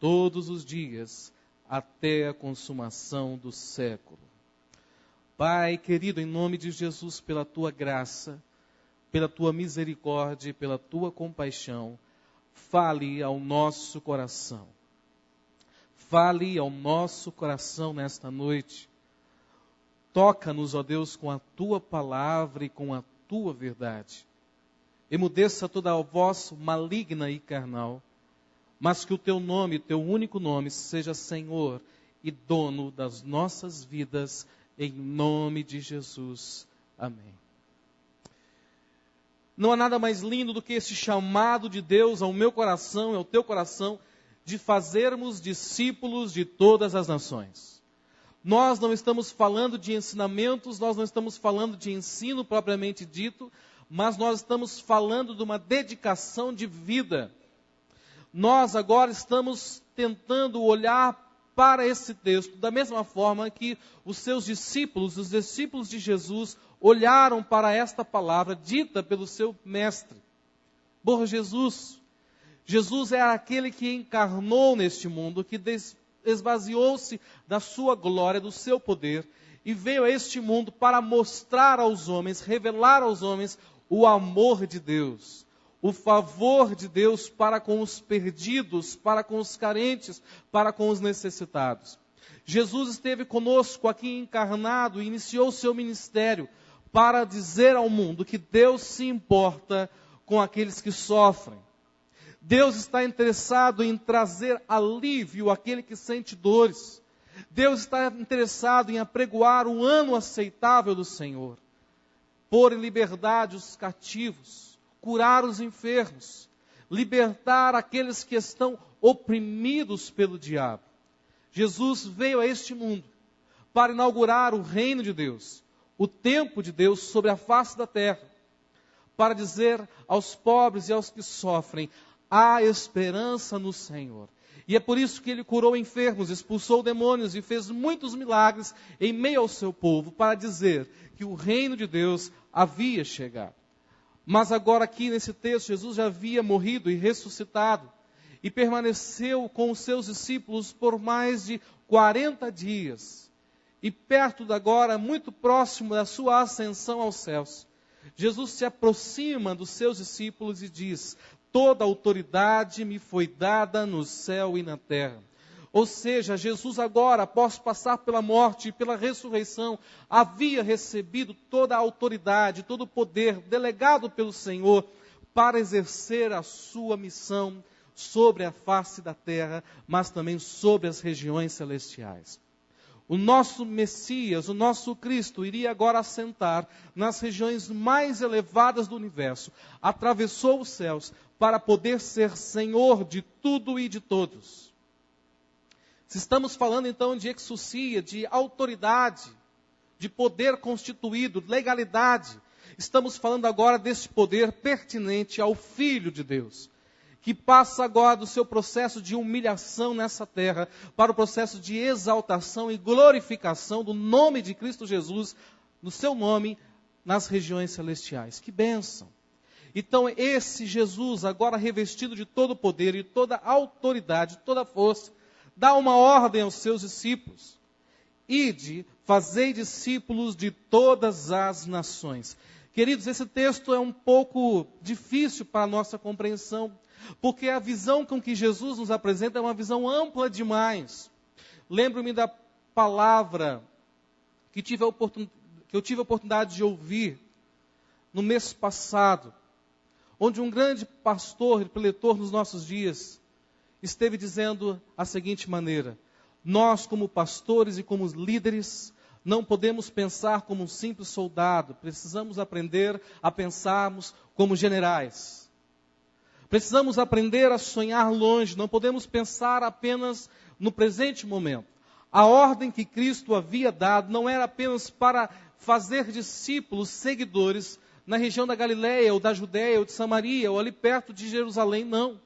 Speaker 5: todos os dias, até a consumação do século. Pai querido, em nome de Jesus, pela tua graça, pela tua misericórdia e pela tua compaixão, fale ao nosso coração. Fale ao nosso coração nesta noite. Toca-nos, ó Deus, com a tua palavra e com a tua verdade. Emudeça toda a voz maligna e carnal, mas que o teu nome, teu único nome, seja Senhor e dono das nossas vidas, em nome de Jesus. Amém. Não há nada mais lindo do que esse chamado de Deus ao meu coração e ao teu coração, de fazermos discípulos de todas as nações. Nós não estamos falando de ensinamentos, nós não estamos falando de ensino propriamente dito, mas nós estamos falando de uma dedicação de vida. Nós agora estamos tentando olhar para esse texto da mesma forma que os seus discípulos, os discípulos de Jesus, olharam para esta palavra dita pelo seu mestre. Por Jesus. Jesus é aquele que encarnou neste mundo, que esvaziou-se da sua glória, do seu poder, e veio a este mundo para mostrar aos homens, revelar aos homens o amor de Deus, o favor de Deus para com os perdidos, para com os carentes, para com os necessitados. Jesus esteve conosco aqui encarnado e iniciou o seu ministério para dizer ao mundo que Deus se importa com aqueles que sofrem. Deus está interessado em trazer alívio àquele que sente dores. Deus está interessado em apregoar o ano aceitável do Senhor. Pôr em liberdade os cativos, curar os enfermos, libertar aqueles que estão oprimidos pelo diabo. Jesus veio a este mundo para inaugurar o reino de Deus, o tempo de Deus sobre a face da terra, para dizer aos pobres e aos que sofrem: há esperança no Senhor. E é por isso que ele curou enfermos, expulsou demônios e fez muitos milagres em meio ao seu povo, para dizer que o reino de Deus havia chegado. Mas agora aqui nesse texto, Jesus já havia morrido e ressuscitado, e permaneceu com os seus discípulos por mais de 40 dias. E perto de agora, muito próximo da sua ascensão aos céus, Jesus se aproxima dos seus discípulos e diz: toda autoridade me foi dada no céu e na terra. Ou seja, Jesus agora, após passar pela morte e pela ressurreição, havia recebido toda a autoridade, todo o poder delegado pelo Senhor para exercer a sua missão sobre a face da terra, mas também sobre as regiões celestiais. O nosso Messias, o nosso Cristo, iria agora assentar nas regiões mais elevadas do universo, atravessou os céus para poder ser Senhor de tudo e de todos. Se estamos falando então de exousia, de autoridade, de poder constituído, legalidade, estamos falando agora desse poder pertinente ao Filho de Deus, que passa agora do seu processo de humilhação nessa terra para o processo de exaltação e glorificação do nome de Cristo Jesus, no seu nome, nas regiões celestiais. Que bênção! Então esse Jesus, agora revestido de todo o poder e toda a autoridade, toda a força, dá uma ordem aos seus discípulos: ide, fazei discípulos de todas as nações. Queridos, esse texto é um pouco difícil para a nossa compreensão, porque a visão com que Jesus nos apresenta é uma visão ampla demais. Lembro-me da palavra que eu tive a oportunidade de ouvir no mês passado, onde um grande pastor e preletor nos nossos dias esteve dizendo a seguinte maneira: nós, como pastores e como líderes, não podemos pensar como um simples soldado, precisamos aprender a pensarmos como generais. Precisamos aprender a sonhar longe, não podemos pensar apenas no presente momento. A ordem que Cristo havia dado não era apenas para fazer discípulos, seguidores, na região da Galileia, ou da Judéia, ou de Samaria, ou ali perto de Jerusalém, não.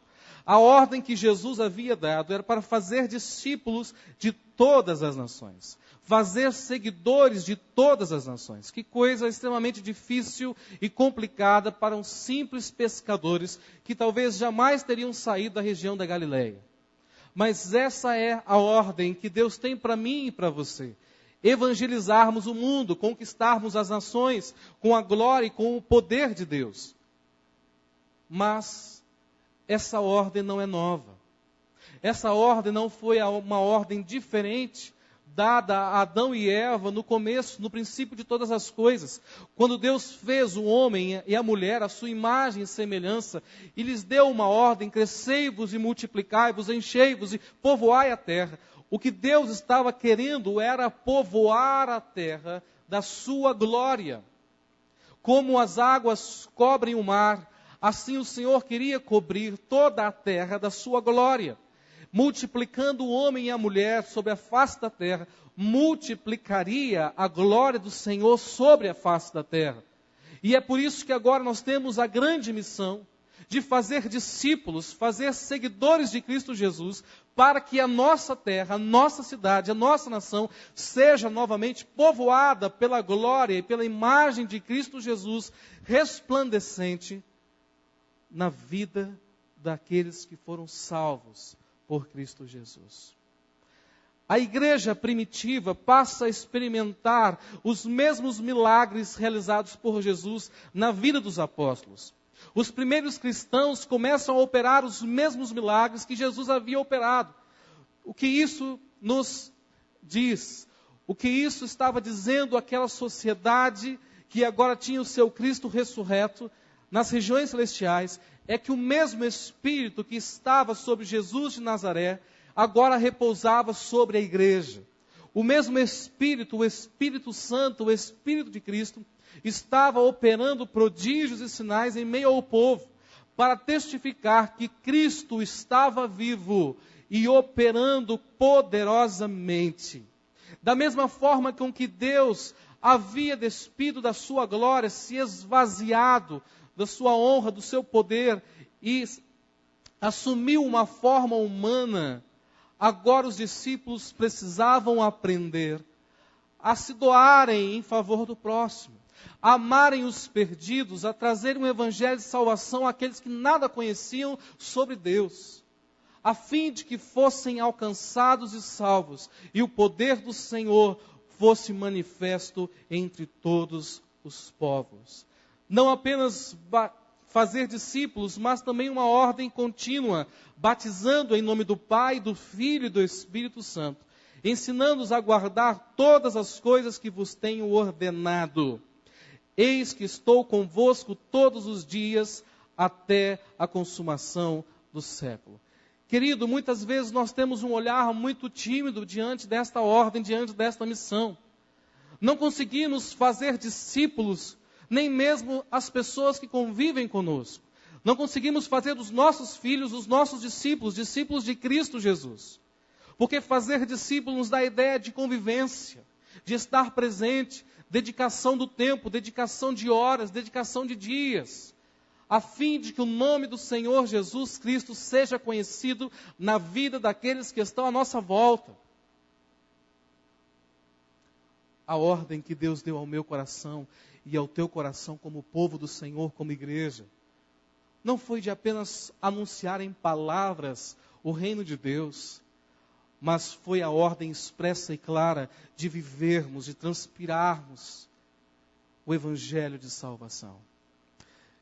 Speaker 5: A ordem que Jesus havia dado era para fazer discípulos de todas as nações. Fazer seguidores de todas as nações. Que coisa extremamente difícil e complicada para uns simples pescadores que talvez jamais teriam saído da região da Galileia. Mas essa é a ordem que Deus tem para mim e para você. Evangelizarmos o mundo, conquistarmos as nações com a glória e com o poder de Deus. Mas essa ordem não é nova. Essa ordem não foi uma ordem diferente dada a Adão e Eva no começo, no princípio de todas as coisas. Quando Deus fez o homem e a mulher, a sua imagem e semelhança, e lhes deu uma ordem: crescei-vos e multiplicai-vos, enchei-vos e povoai a terra. O que Deus estava querendo era povoar a terra da sua glória. Como as águas cobrem o mar, assim o Senhor queria cobrir toda a terra da sua glória. Multiplicando o homem e a mulher sobre a face da terra, multiplicaria a glória do Senhor sobre a face da terra. E é por isso que agora nós temos a grande missão de fazer discípulos, fazer seguidores de Cristo Jesus, para que a nossa terra, a nossa cidade, a nossa nação seja novamente povoada pela glória e pela imagem de Cristo Jesus, resplandecente na vida daqueles que foram salvos por Cristo Jesus. A igreja primitiva passa a experimentar os mesmos milagres realizados por Jesus na vida dos apóstolos. Os primeiros cristãos começam a operar os mesmos milagres que Jesus havia operado. O que isso nos diz? O que isso estava dizendo àquela sociedade que agora tinha o seu Cristo ressurreto nas regiões celestiais? É que o mesmo Espírito que estava sobre Jesus de Nazaré, agora repousava sobre a igreja. O mesmo Espírito, o Espírito Santo, o Espírito de Cristo, estava operando prodígios e sinais em meio ao povo, para testificar que Cristo estava vivo e operando poderosamente. Da mesma forma com que Deus havia despido da sua glória, se esvaziado da sua honra, do seu poder, e assumiu uma forma humana, agora os discípulos precisavam aprender a se doarem em favor do próximo, a amarem os perdidos, a trazerem um evangelho de salvação àqueles que nada conheciam sobre Deus, a fim de que fossem alcançados e salvos, e o poder do Senhor fosse manifesto entre todos os povos. Não apenas fazer discípulos, mas também uma ordem contínua, batizando em nome do Pai, do Filho e do Espírito Santo, ensinando-os a guardar todas as coisas que vos tenho ordenado. Eis que estou convosco todos os dias, até a consumação do século. Querido, muitas vezes nós temos um olhar muito tímido diante desta ordem, diante desta missão. Não conseguimos fazer discípulos, nem mesmo as pessoas que convivem conosco. Não conseguimos fazer dos nossos filhos os nossos discípulos, discípulos de Cristo Jesus. Porque fazer discípulos nos dá a ideia de convivência, de estar presente, dedicação do tempo, dedicação de horas, dedicação de dias, a fim de que o nome do Senhor Jesus Cristo seja conhecido na vida daqueles que estão à nossa volta. A ordem que Deus deu ao meu coração e ao teu coração como povo do Senhor, como igreja, não foi de apenas anunciar em palavras o reino de Deus, mas foi a ordem expressa e clara de vivermos, de transpirarmos o evangelho de salvação.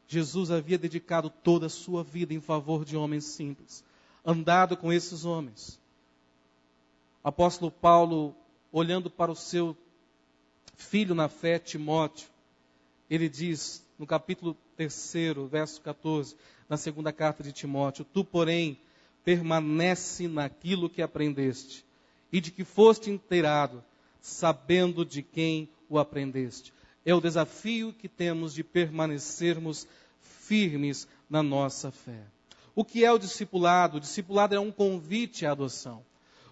Speaker 5: Jesus havia dedicado toda a sua vida em favor de homens simples, andado com esses homens. O apóstolo Paulo, olhando para o seu filho na fé, Timóteo, ele diz no capítulo 3, verso 14, na segunda carta de Timóteo: tu, porém, permanece naquilo que aprendeste e de que foste inteirado, sabendo de quem o aprendeste. É o desafio que temos de permanecermos firmes na nossa fé. O que é o discipulado? O discipulado é um convite à adoção.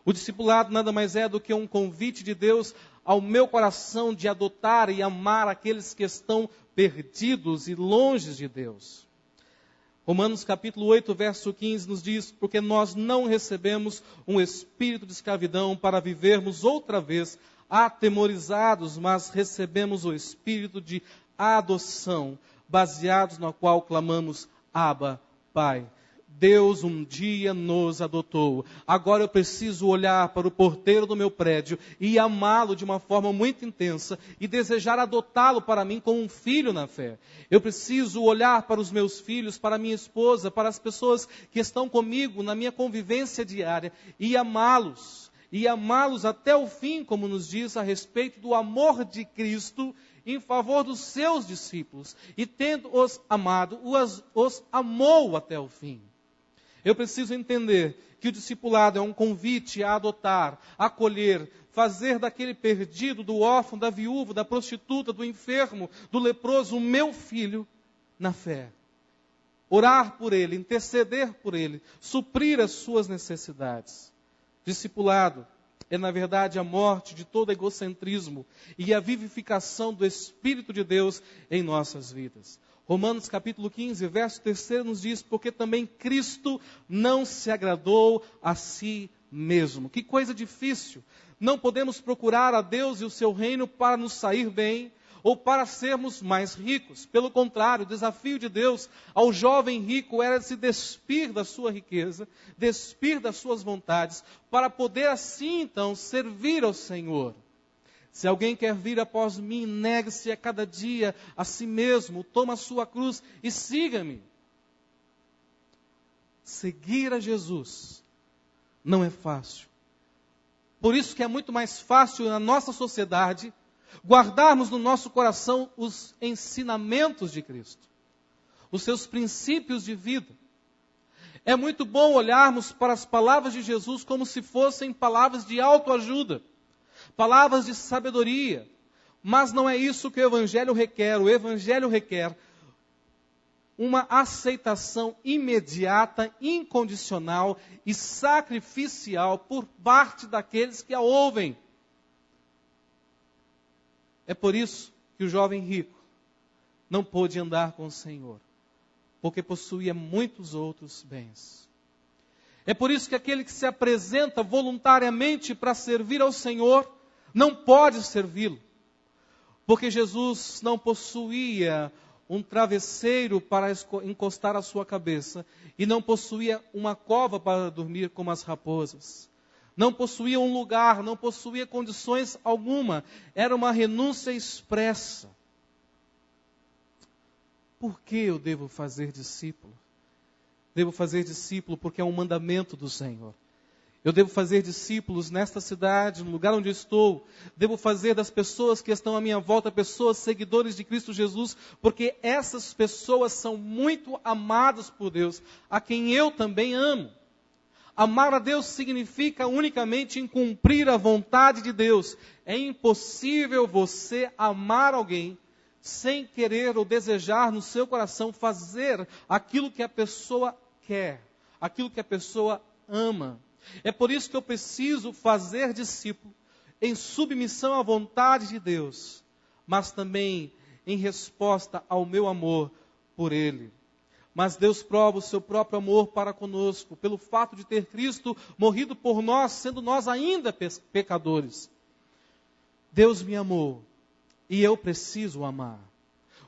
Speaker 5: O discipulado nada mais é do que um convite de Deus ao meu coração de adotar e amar aqueles que estão perdidos e longe de Deus. Romanos capítulo 8, verso 15 nos diz: porque nós não recebemos um espírito de escravidão para vivermos outra vez atemorizados, mas recebemos o espírito de adoção, baseados no qual clamamos: Abba, Pai. Deus um dia nos adotou. Agora eu preciso olhar para o porteiro do meu prédio e amá-lo de uma forma muito intensa e desejar adotá-lo para mim como um filho na fé. Eu preciso olhar para os meus filhos, para a minha esposa, para as pessoas que estão comigo na minha convivência diária e amá-los. E amá-los até o fim, como nos diz a respeito do amor de Cristo em favor dos seus discípulos. E tendo-os amado, os amou até o fim. Eu preciso entender que o discipulado é um convite a adotar, a acolher, fazer daquele perdido, do órfão, da viúva, da prostituta, do enfermo, do leproso, o meu filho na fé. Orar por ele, interceder por ele, suprir as suas necessidades. Discipulado é, na verdade, a morte de todo egocentrismo e a vivificação do Espírito de Deus em nossas vidas. Romanos capítulo 15, verso 3 nos diz: porque também Cristo não se agradou a si mesmo. Que coisa difícil! Não podemos procurar a Deus e o seu reino para nos sair bem ou para sermos mais ricos. Pelo contrário, o desafio de Deus ao jovem rico era se despir da sua riqueza, despir das suas vontades, para poder assim então servir ao Senhor. Se alguém quer vir após mim, negue-se a cada dia a si mesmo, toma a sua cruz e siga-me. Seguir a Jesus não é fácil. Por isso que é muito mais fácil na nossa sociedade guardarmos no nosso coração os ensinamentos de Cristo, os seus princípios de vida. É muito bom olharmos para as palavras de Jesus como se fossem palavras de autoajuda, palavras de sabedoria, mas não é isso que o Evangelho requer. O Evangelho requer uma aceitação imediata, incondicional e sacrificial por parte daqueles que a ouvem. É por isso que o jovem rico não pôde andar com o Senhor, porque possuía muitos outros bens. É por isso que aquele que se apresenta voluntariamente para servir ao Senhor não pode servi-lo, porque Jesus não possuía um travesseiro para encostar a sua cabeça e não possuía uma cova para dormir como as raposas. Não possuía um lugar, não possuía condições alguma. Era uma renúncia expressa. Por que eu devo fazer discípulo? Devo fazer discípulo porque é um mandamento do Senhor. Eu devo fazer discípulos nesta cidade, no lugar onde eu estou. Devo fazer das pessoas que estão à minha volta, pessoas seguidores de Cristo Jesus, porque essas pessoas são muito amadas por Deus, a quem eu também amo. Amar a Deus significa unicamente em cumprir a vontade de Deus. É impossível você amar alguém sem querer ou desejar no seu coração fazer aquilo que a pessoa quer, aquilo que a pessoa ama. É por isso que eu preciso fazer discípulo em submissão à vontade de Deus, mas também em resposta ao meu amor por Ele. Mas Deus prova o seu próprio amor para conosco, pelo fato de ter Cristo morrido por nós, sendo nós ainda pecadores. Deus me amou e eu preciso amar.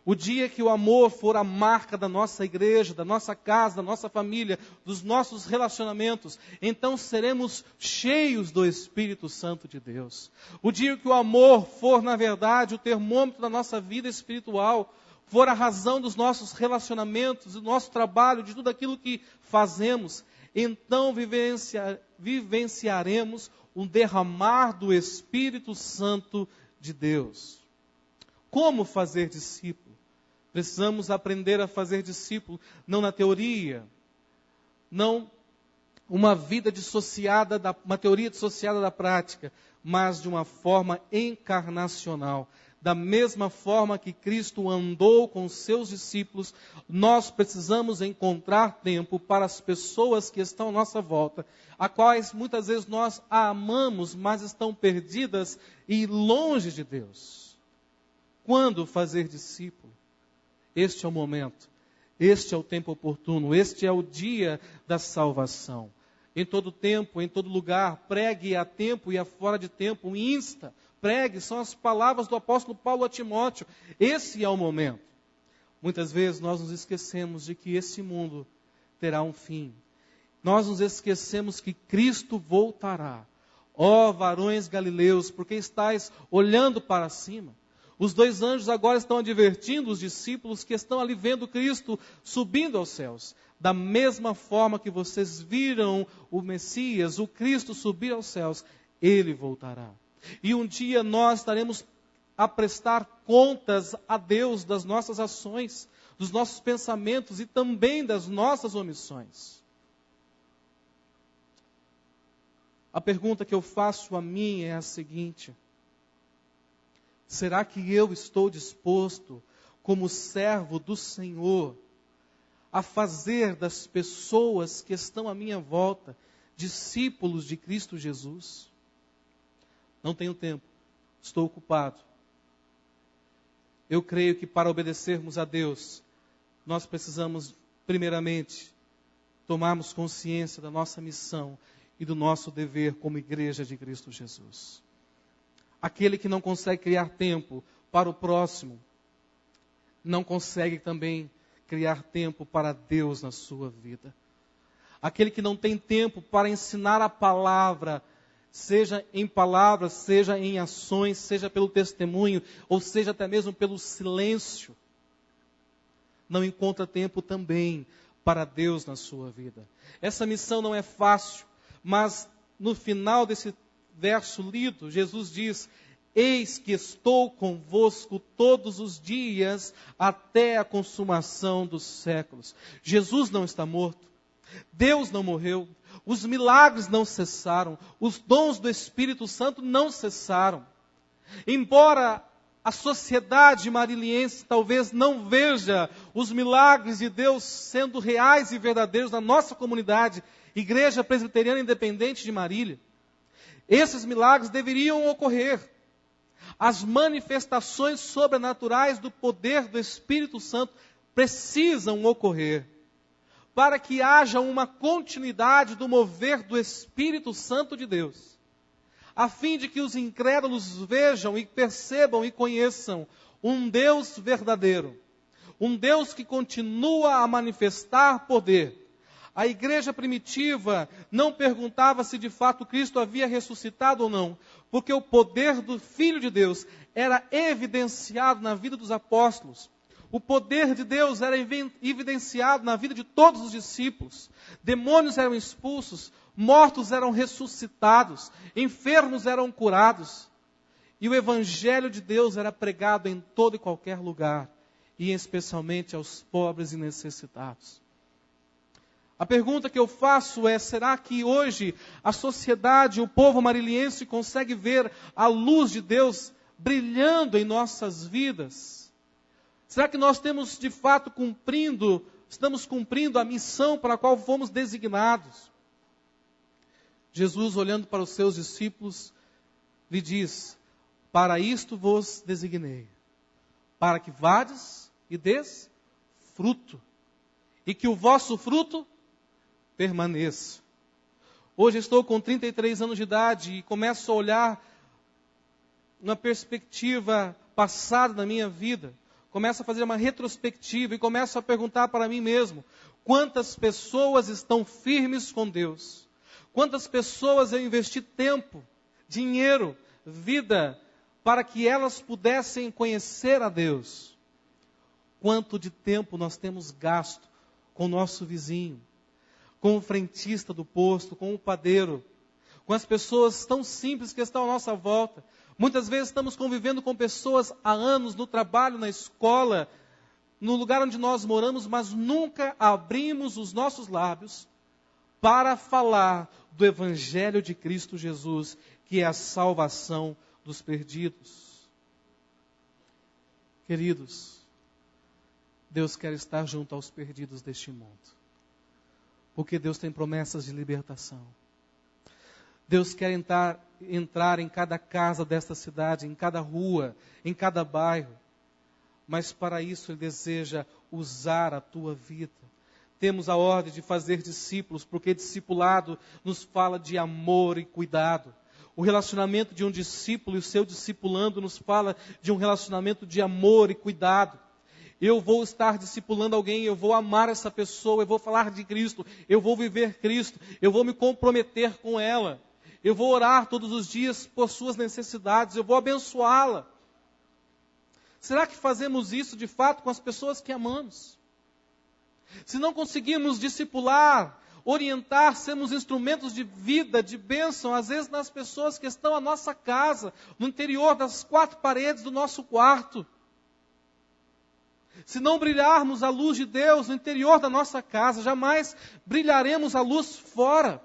Speaker 5: O dia que o amor for a marca da nossa igreja, da nossa casa, da nossa família, dos nossos relacionamentos, então seremos cheios do Espírito Santo de Deus. O dia que o amor for, na verdade, o termômetro da nossa vida espiritual, for a razão dos nossos relacionamentos, do nosso trabalho, de tudo aquilo que fazemos, então vivenciaremos um derramar do Espírito Santo de Deus. Como fazer discípulo? Precisamos aprender a fazer discípulo, não na teoria, não uma teoria dissociada da prática, mas de uma forma encarnacional. Da mesma forma que Cristo andou com os seus discípulos, nós precisamos encontrar tempo para as pessoas que estão à nossa volta, a quais muitas vezes nós a amamos, mas estão perdidas e longe de Deus. Quando fazer discípulo? Este é o momento, este é o tempo oportuno, este é o dia da salvação. Em todo tempo, em todo lugar, pregue a tempo e a fora de tempo, insta, pregue, são as palavras do apóstolo Paulo a Timóteo. Esse é o momento. Muitas vezes nós nos esquecemos de que esse mundo terá um fim. Nós nos esquecemos que Cristo voltará. Ó varões galileus, porque estáis olhando para cima? Os 2 anjos agora estão advertindo os discípulos que estão ali vendo Cristo subindo aos céus. Da mesma forma que vocês viram o Messias, o Cristo subir aos céus, Ele voltará. E um dia nós estaremos a prestar contas a Deus das nossas ações, dos nossos pensamentos e também das nossas omissões. A pergunta que eu faço a mim é a seguinte: será que eu estou disposto, como servo do Senhor, a fazer das pessoas que estão à minha volta discípulos de Cristo Jesus? Não tenho tempo, estou ocupado. Eu creio que para obedecermos a Deus, nós precisamos, primeiramente, tomarmos consciência da nossa missão e do nosso dever como igreja de Cristo Jesus. Aquele que não consegue criar tempo para o próximo, não consegue também criar tempo para Deus na sua vida. Aquele que não tem tempo para ensinar a palavra, seja em palavras, seja em ações, seja pelo testemunho, ou seja até mesmo pelo silêncio, não encontra tempo também para Deus na sua vida. Essa missão não é fácil, mas no final desse verso lido, Jesus diz: eis que estou convosco todos os dias até a consumação dos séculos. Jesus não está morto. Deus não morreu. Os milagres não cessaram. Os dons do Espírito Santo não cessaram. Embora a sociedade mariliense talvez não veja os milagres de Deus sendo reais e verdadeiros na nossa comunidade, Igreja Presbiteriana Independente de Marília, esses milagres deveriam ocorrer. As manifestações sobrenaturais do poder do Espírito Santo precisam ocorrer, para que haja uma continuidade do mover do Espírito Santo de Deus, a fim de que os incrédulos vejam e percebam e conheçam um Deus verdadeiro, um Deus que continua a manifestar poder. A igreja primitiva não perguntava se de fato Cristo havia ressuscitado ou não, porque o poder do Filho de Deus era evidenciado na vida dos apóstolos. O poder de Deus era evidenciado na vida de todos os discípulos. Demônios eram expulsos, mortos eram ressuscitados, enfermos eram curados, e o Evangelho de Deus era pregado em todo e qualquer lugar, e especialmente aos pobres e necessitados. A pergunta que eu faço é: será que hoje a sociedade, o povo mariliense consegue ver a luz de Deus brilhando em nossas vidas? Será que nós temos de fato estamos cumprindo a missão para a qual fomos designados? Jesus, olhando para os seus discípulos, lhe diz: para isto vos designei, para que vades e des fruto, e que o vosso fruto permaneça. Hoje estou com 33 anos de idade e começo a olhar uma perspectiva passada da minha vida. Começo a fazer uma retrospectiva e começo a perguntar para mim mesmo: quantas pessoas estão firmes com Deus? Quantas pessoas eu investi tempo, dinheiro, vida, para que elas pudessem conhecer a Deus? Quanto de tempo nós temos gasto com o nosso vizinho, com o frentista do posto, com o padeiro, com as pessoas tão simples que estão à nossa volta? Muitas vezes estamos convivendo com pessoas há anos, no trabalho, na escola, no lugar onde nós moramos, mas nunca abrimos os nossos lábios para falar do Evangelho de Cristo Jesus, que é a salvação dos perdidos. Queridos, Deus quer estar junto aos perdidos deste mundo, porque Deus tem promessas de libertação. Deus quer entrar em cada casa desta cidade, em cada rua, em cada bairro. Mas para isso Ele deseja usar a tua vida. Temos a ordem de fazer discípulos, porque discipulado nos fala de amor e cuidado. O relacionamento de um discípulo e o seu discipulando nos fala de um relacionamento de amor e cuidado. Eu vou estar discipulando alguém, eu vou amar essa pessoa, eu vou falar de Cristo, eu vou viver Cristo, eu vou me comprometer com ela. Eu vou orar todos os dias por suas necessidades, eu vou abençoá-la. Será que fazemos isso de fato com as pessoas que amamos? Se não conseguimos discipular, orientar, sermos instrumentos de vida, de bênção, às vezes nas pessoas que estão à nossa casa, no interior das quatro paredes do nosso quarto. Se não brilharmos a luz de Deus no interior da nossa casa, jamais brilharemos a luz fora.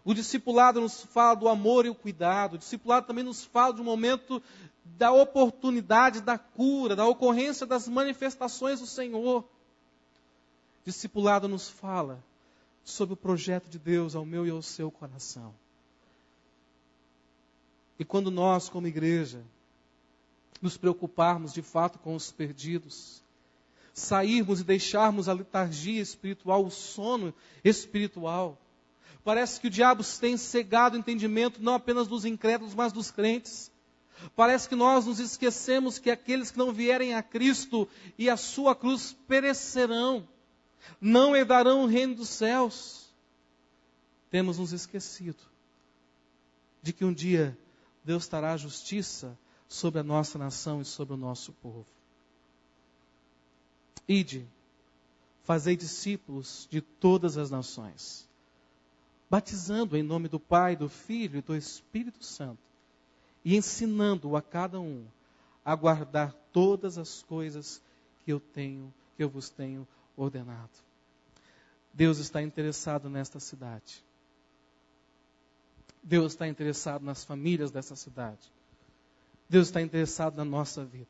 Speaker 5: O discipulado nos fala do amor e o cuidado. O discipulado também nos fala de um momento da oportunidade, da cura, da ocorrência das manifestações do Senhor. O discipulado nos fala sobre o projeto de Deus ao meu e ao seu coração. E quando nós, como igreja, nos preocuparmos de fato com os perdidos, sairmos e deixarmos a letargia espiritual, o sono espiritual, parece que o diabo tem cegado o entendimento não apenas dos incrédulos, mas dos crentes. Parece que nós nos esquecemos que aqueles que não vierem a Cristo e a sua cruz perecerão, não herdarão o reino dos céus. Temos nos esquecido de que um dia Deus trará justiça sobre a nossa nação e sobre o nosso povo. Ide, fazei discípulos de todas as nações, batizando em nome do Pai, do Filho e do Espírito Santo, e ensinando a cada um a guardar todas as coisas que eu vos tenho ordenado. Deus está interessado nesta cidade. Deus está interessado nas famílias dessa cidade. Deus está interessado na nossa vida.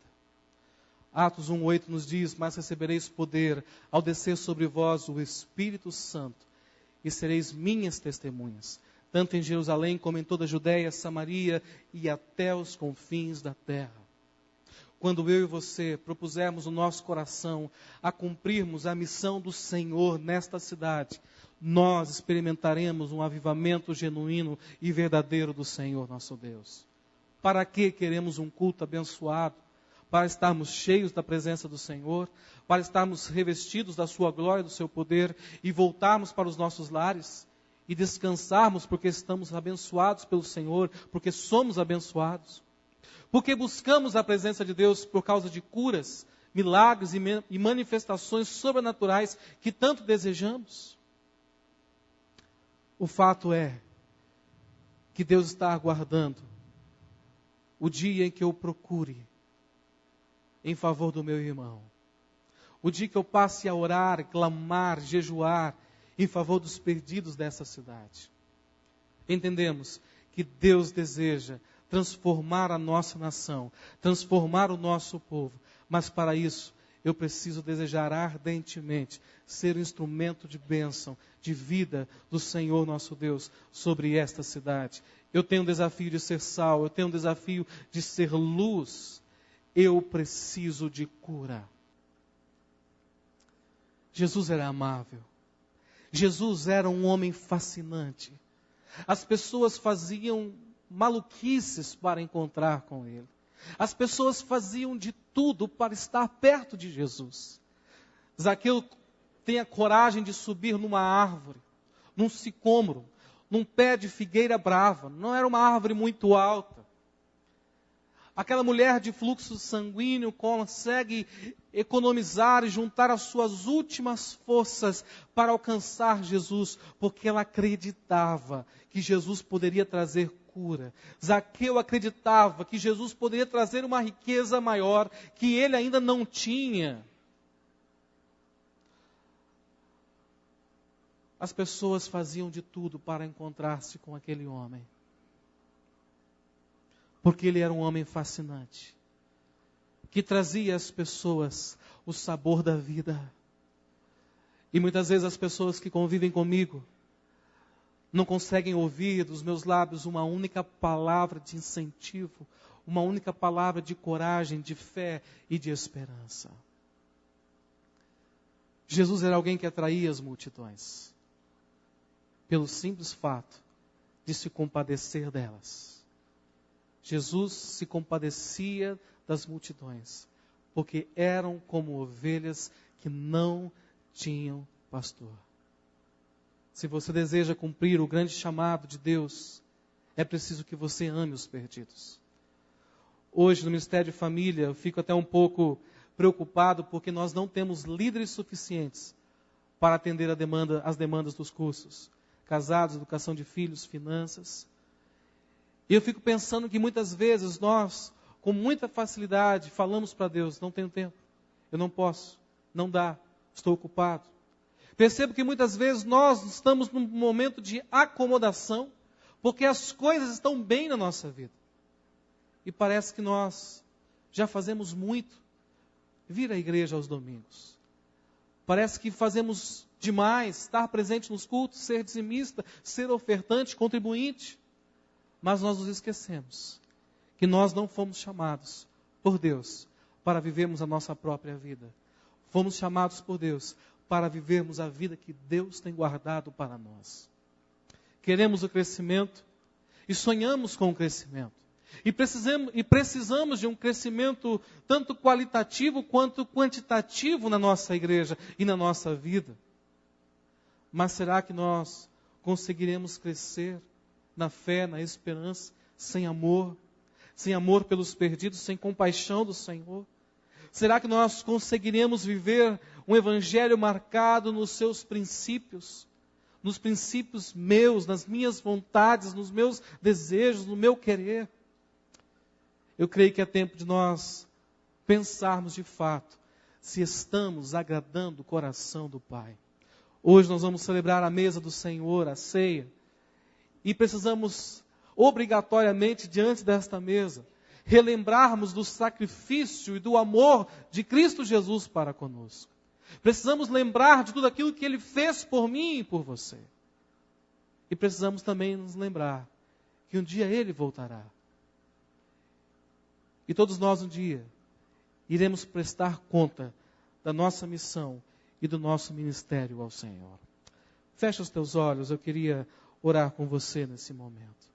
Speaker 5: Atos 1:8 nos diz: mas recebereis poder ao descer sobre vós o Espírito Santo, e sereis minhas testemunhas, tanto em Jerusalém como em toda a Judéia, Samaria e até os confins da terra. Quando eu e você propusermos o nosso coração a cumprirmos a missão do Senhor nesta cidade, nós experimentaremos um avivamento genuíno e verdadeiro do Senhor nosso Deus. Para que queremos um culto abençoado? Para estarmos cheios da presença do Senhor, para estarmos revestidos da sua glória, do seu poder, e voltarmos para os nossos lares, e descansarmos porque estamos abençoados pelo Senhor, porque somos abençoados. Porque buscamos a presença de Deus por causa de curas, milagres e manifestações sobrenaturais que tanto desejamos. O fato é que Deus está aguardando o dia em que eu procure em favor do meu irmão. O dia que eu passe a orar, clamar, jejuar em favor dos perdidos dessa cidade. Entendemos que Deus deseja transformar a nossa nação, transformar o nosso povo, mas para isso eu preciso desejar ardentemente ser um instrumento de bênção, de vida do Senhor nosso Deus sobre esta cidade. Eu tenho um desafio de ser sal, eu tenho um desafio de ser luz. Eu preciso de cura. Jesus era amável. Jesus era um homem fascinante. As pessoas faziam maluquices para encontrar com ele. As pessoas faziam de tudo para estar perto de Jesus. Zaqueu tem a coragem de subir numa árvore, num sicômoro, num pé de figueira brava. Não era uma árvore muito alta. Aquela mulher de fluxo sanguíneo consegue economizar e juntar as suas últimas forças para alcançar Jesus, porque ela acreditava que Jesus poderia trazer cura. Zaqueu acreditava que Jesus poderia trazer uma riqueza maior que ele ainda não tinha. As pessoas faziam de tudo para encontrar-se com aquele homem. Porque ele era um homem fascinante, que trazia às pessoas o sabor da vida. E muitas vezes as pessoas que convivem comigo não conseguem ouvir dos meus lábios uma única palavra de incentivo, uma única palavra de coragem, de fé e de esperança. Jesus era alguém que atraía as multidões, pelo simples fato de se compadecer delas. Jesus se compadecia das multidões, porque eram como ovelhas que não tinham pastor. Se você deseja cumprir o grande chamado de Deus, é preciso que você ame os perdidos. Hoje, no Ministério de Família, eu fico até um pouco preocupado, porque nós não temos líderes suficientes para atender as demandas dos cursos. Casados, educação de filhos, finanças. E eu fico pensando que muitas vezes nós, com muita facilidade, falamos para Deus: não tenho tempo, eu não posso, não dá, estou ocupado. Percebo que muitas vezes nós estamos num momento de acomodação, porque as coisas estão bem na nossa vida. E parece que nós já fazemos muito. Vir à igreja aos domingos. Parece que fazemos demais, estar presente nos cultos, ser dizimista, ser ofertante, contribuinte. Mas nós nos esquecemos que nós não fomos chamados por Deus para vivermos a nossa própria vida. Fomos chamados por Deus para vivermos a vida que Deus tem guardado para nós. Queremos o crescimento e sonhamos com o crescimento. E precisamos de um crescimento tanto qualitativo quanto quantitativo na nossa igreja e na nossa vida. Mas será que nós conseguiremos crescer na fé, na esperança, sem amor pelos perdidos, sem compaixão do Senhor? Será que nós conseguiremos viver um evangelho marcado nos seus princípios, nos princípios meus, nas minhas vontades, nos meus desejos, no meu querer? Eu creio que é tempo de nós pensarmos de fato se estamos agradando o coração do Pai. Hoje nós vamos celebrar a mesa do Senhor, a ceia, e precisamos obrigatoriamente diante desta mesa relembrarmos do sacrifício e do amor de Cristo Jesus para conosco. Precisamos lembrar de tudo aquilo que Ele fez por mim e por você. E precisamos também nos lembrar que um dia Ele voltará. E todos nós um dia iremos prestar conta da nossa missão e do nosso ministério ao Senhor. Fecha os teus olhos, eu queria orar com você nesse momento.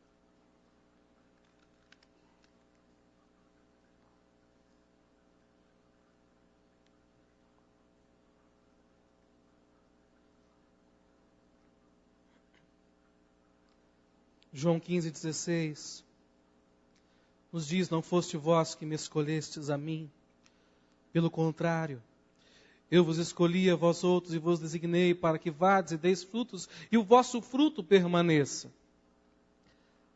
Speaker 5: João 15,16 nos diz: não foste vós que me escolhestes a mim, pelo contrário, Eu vos escolhi a vós outros e vos designei para que vades e deis frutos, e o vosso fruto permaneça,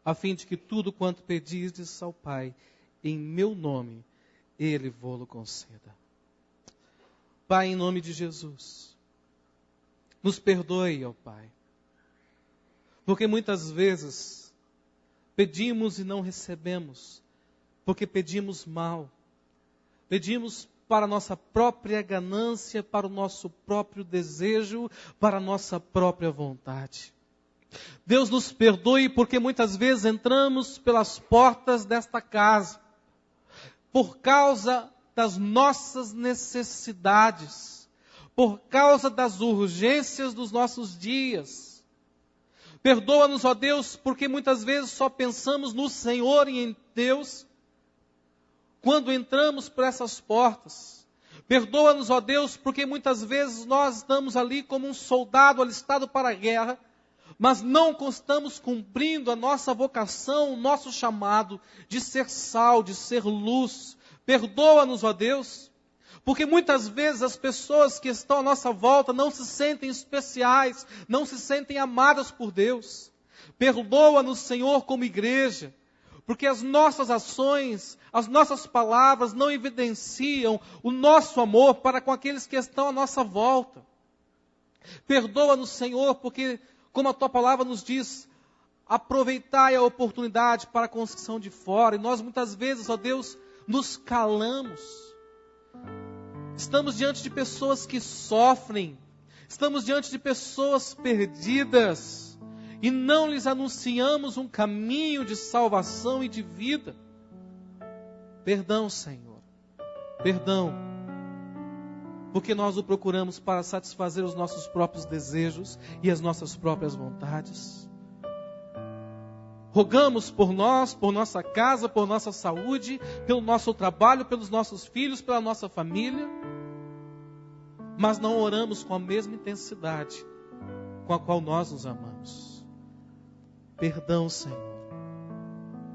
Speaker 5: a fim de que tudo quanto pedirdes ao Pai, em meu nome, Ele vô-lo conceda. Pai, em nome de Jesus, nos perdoe, ó Pai, porque muitas vezes pedimos e não recebemos, porque pedimos mal, pedimos para a nossa própria ganância, para o nosso próprio desejo, para a nossa própria vontade. Deus nos perdoe porque muitas vezes entramos pelas portas desta casa por causa das nossas necessidades, por causa das urgências dos nossos dias. Perdoa-nos, ó Deus, porque muitas vezes só pensamos no Senhor e em Deus quando entramos por essas portas. Perdoa-nos, ó Deus, porque muitas vezes nós estamos ali como um soldado alistado para a guerra, mas não estamos cumprindo a nossa vocação, o nosso chamado de ser sal, de ser luz. Perdoa-nos, ó Deus, porque muitas vezes as pessoas que estão à nossa volta não se sentem especiais, não se sentem amadas por Deus. Perdoa-nos, Senhor, como igreja, porque as nossas ações, as nossas palavras não evidenciam o nosso amor para com aqueles que estão à nossa volta. Perdoa-nos, Senhor, porque, como a Tua palavra nos diz, aproveitai a oportunidade para a construção de fora. E nós muitas vezes, ó Deus, nos calamos. Estamos diante de pessoas que sofrem. Estamos diante de pessoas perdidas. E não lhes anunciamos um caminho de salvação e de vida. Perdão, Senhor. Perdão. Porque nós o procuramos para satisfazer os nossos próprios desejos e as nossas próprias vontades. Rogamos por nós, por nossa casa, por nossa saúde, pelo nosso trabalho, pelos nossos filhos, pela nossa família. Mas não oramos com a mesma intensidade com a qual nós nos amamos. Perdão, Senhor.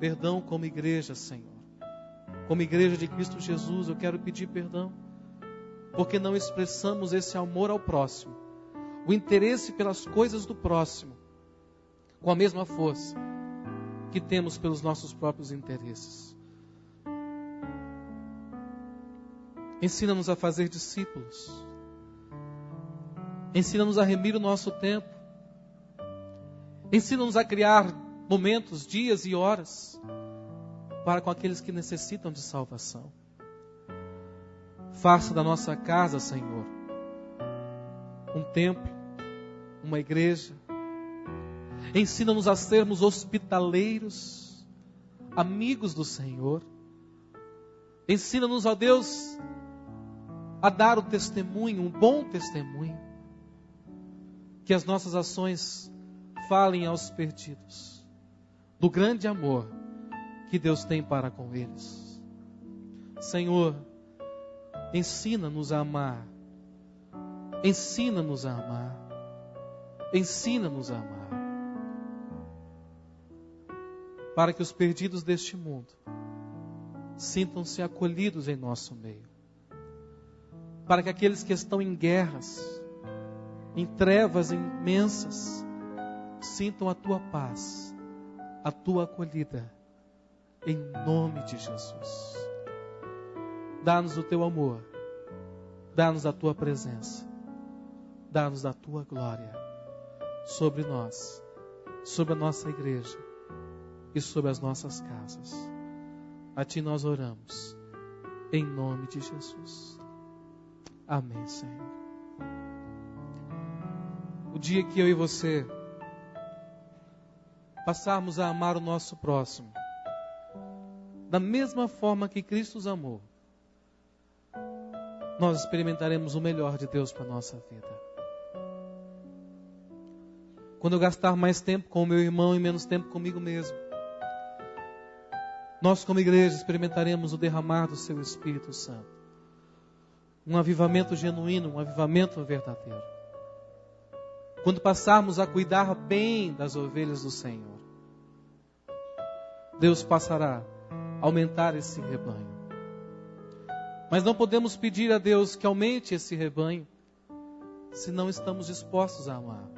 Speaker 5: Perdão como igreja, Senhor. Como igreja de Cristo Jesus, eu quero pedir perdão, porque não expressamos esse amor ao próximo, o interesse pelas coisas do próximo, com a mesma força que temos pelos nossos próprios interesses. Ensina-nos a fazer discípulos. Ensina-nos a remir o nosso tempo. Ensina-nos a criar momentos, dias e horas para com aqueles que necessitam de salvação. Faça da nossa casa, Senhor, um templo, uma igreja. Ensina-nos a sermos hospitaleiros, amigos do Senhor. Ensina-nos, ó Deus, a dar o testemunho, um bom testemunho. Que as nossas ações falem aos perdidos do grande amor que Deus tem para com eles. Senhor, ensina-nos a amar. Ensina-nos a amar. Ensina-nos a amar. Para que os perdidos deste mundo sintam-se acolhidos em nosso meio. Para que aqueles que estão em guerras, em trevas imensas, sintam a Tua paz, a Tua acolhida, em nome de Jesus. Dá-nos o Teu amor, dá-nos a Tua presença, dá-nos a Tua glória sobre nós, sobre a nossa igreja e sobre as nossas casas. A Ti nós oramos, em nome de Jesus. Amém, Senhor. O dia que eu e você passarmos a amar o nosso próximo da mesma forma que Cristo os amou, nós experimentaremos o melhor de Deus para a nossa vida. Quando eu gastar mais tempo com o meu irmão e menos tempo comigo mesmo, nós como igreja experimentaremos o derramar do Seu Espírito Santo. Um avivamento genuíno, um avivamento verdadeiro. Quando passarmos a cuidar bem das ovelhas do Senhor, Deus passará a aumentar esse rebanho. Mas não podemos pedir a Deus que aumente esse rebanho se não estamos dispostos a amar.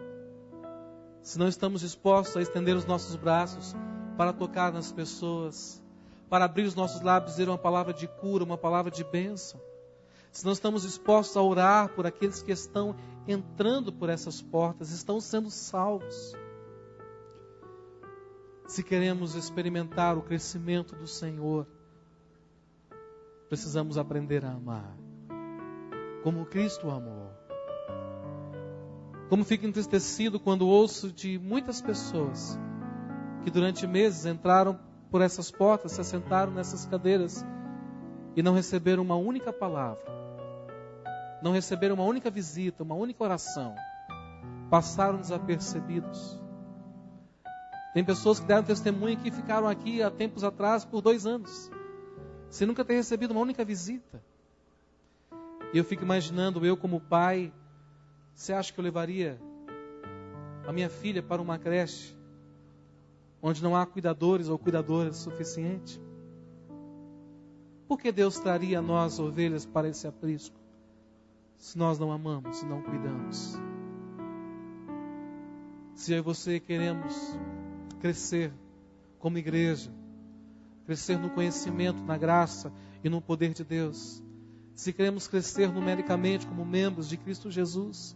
Speaker 5: Se não estamos dispostos a estender os nossos braços para tocar nas pessoas, para abrir os nossos lábios e dizer uma palavra de cura, uma palavra de bênção. Se não estamos dispostos a orar por aqueles que estão entrando por essas portas, estão sendo salvos. Se queremos experimentar o crescimento do Senhor, precisamos aprender a amar, como Cristo amou. Como fico entristecido quando ouço de muitas pessoas que durante meses entraram por essas portas, se assentaram nessas cadeiras e não receberam uma única palavra, não receberam uma única visita, uma única oração, passaram desapercebidos. Tem pessoas que deram testemunho que ficaram aqui há tempos atrás por 2 anos, sem nunca ter recebido uma única visita. E eu fico imaginando, eu como pai, você acha que eu levaria a minha filha para uma creche onde não há cuidadores ou cuidadoras suficiente? Por que Deus traria a nós, ovelhas, para esse aprisco, se nós não amamos, se não cuidamos? Se eu e você queremos crescer como igreja, crescer no conhecimento, na graça e no poder de Deus, se queremos crescer numericamente como membros de Cristo Jesus,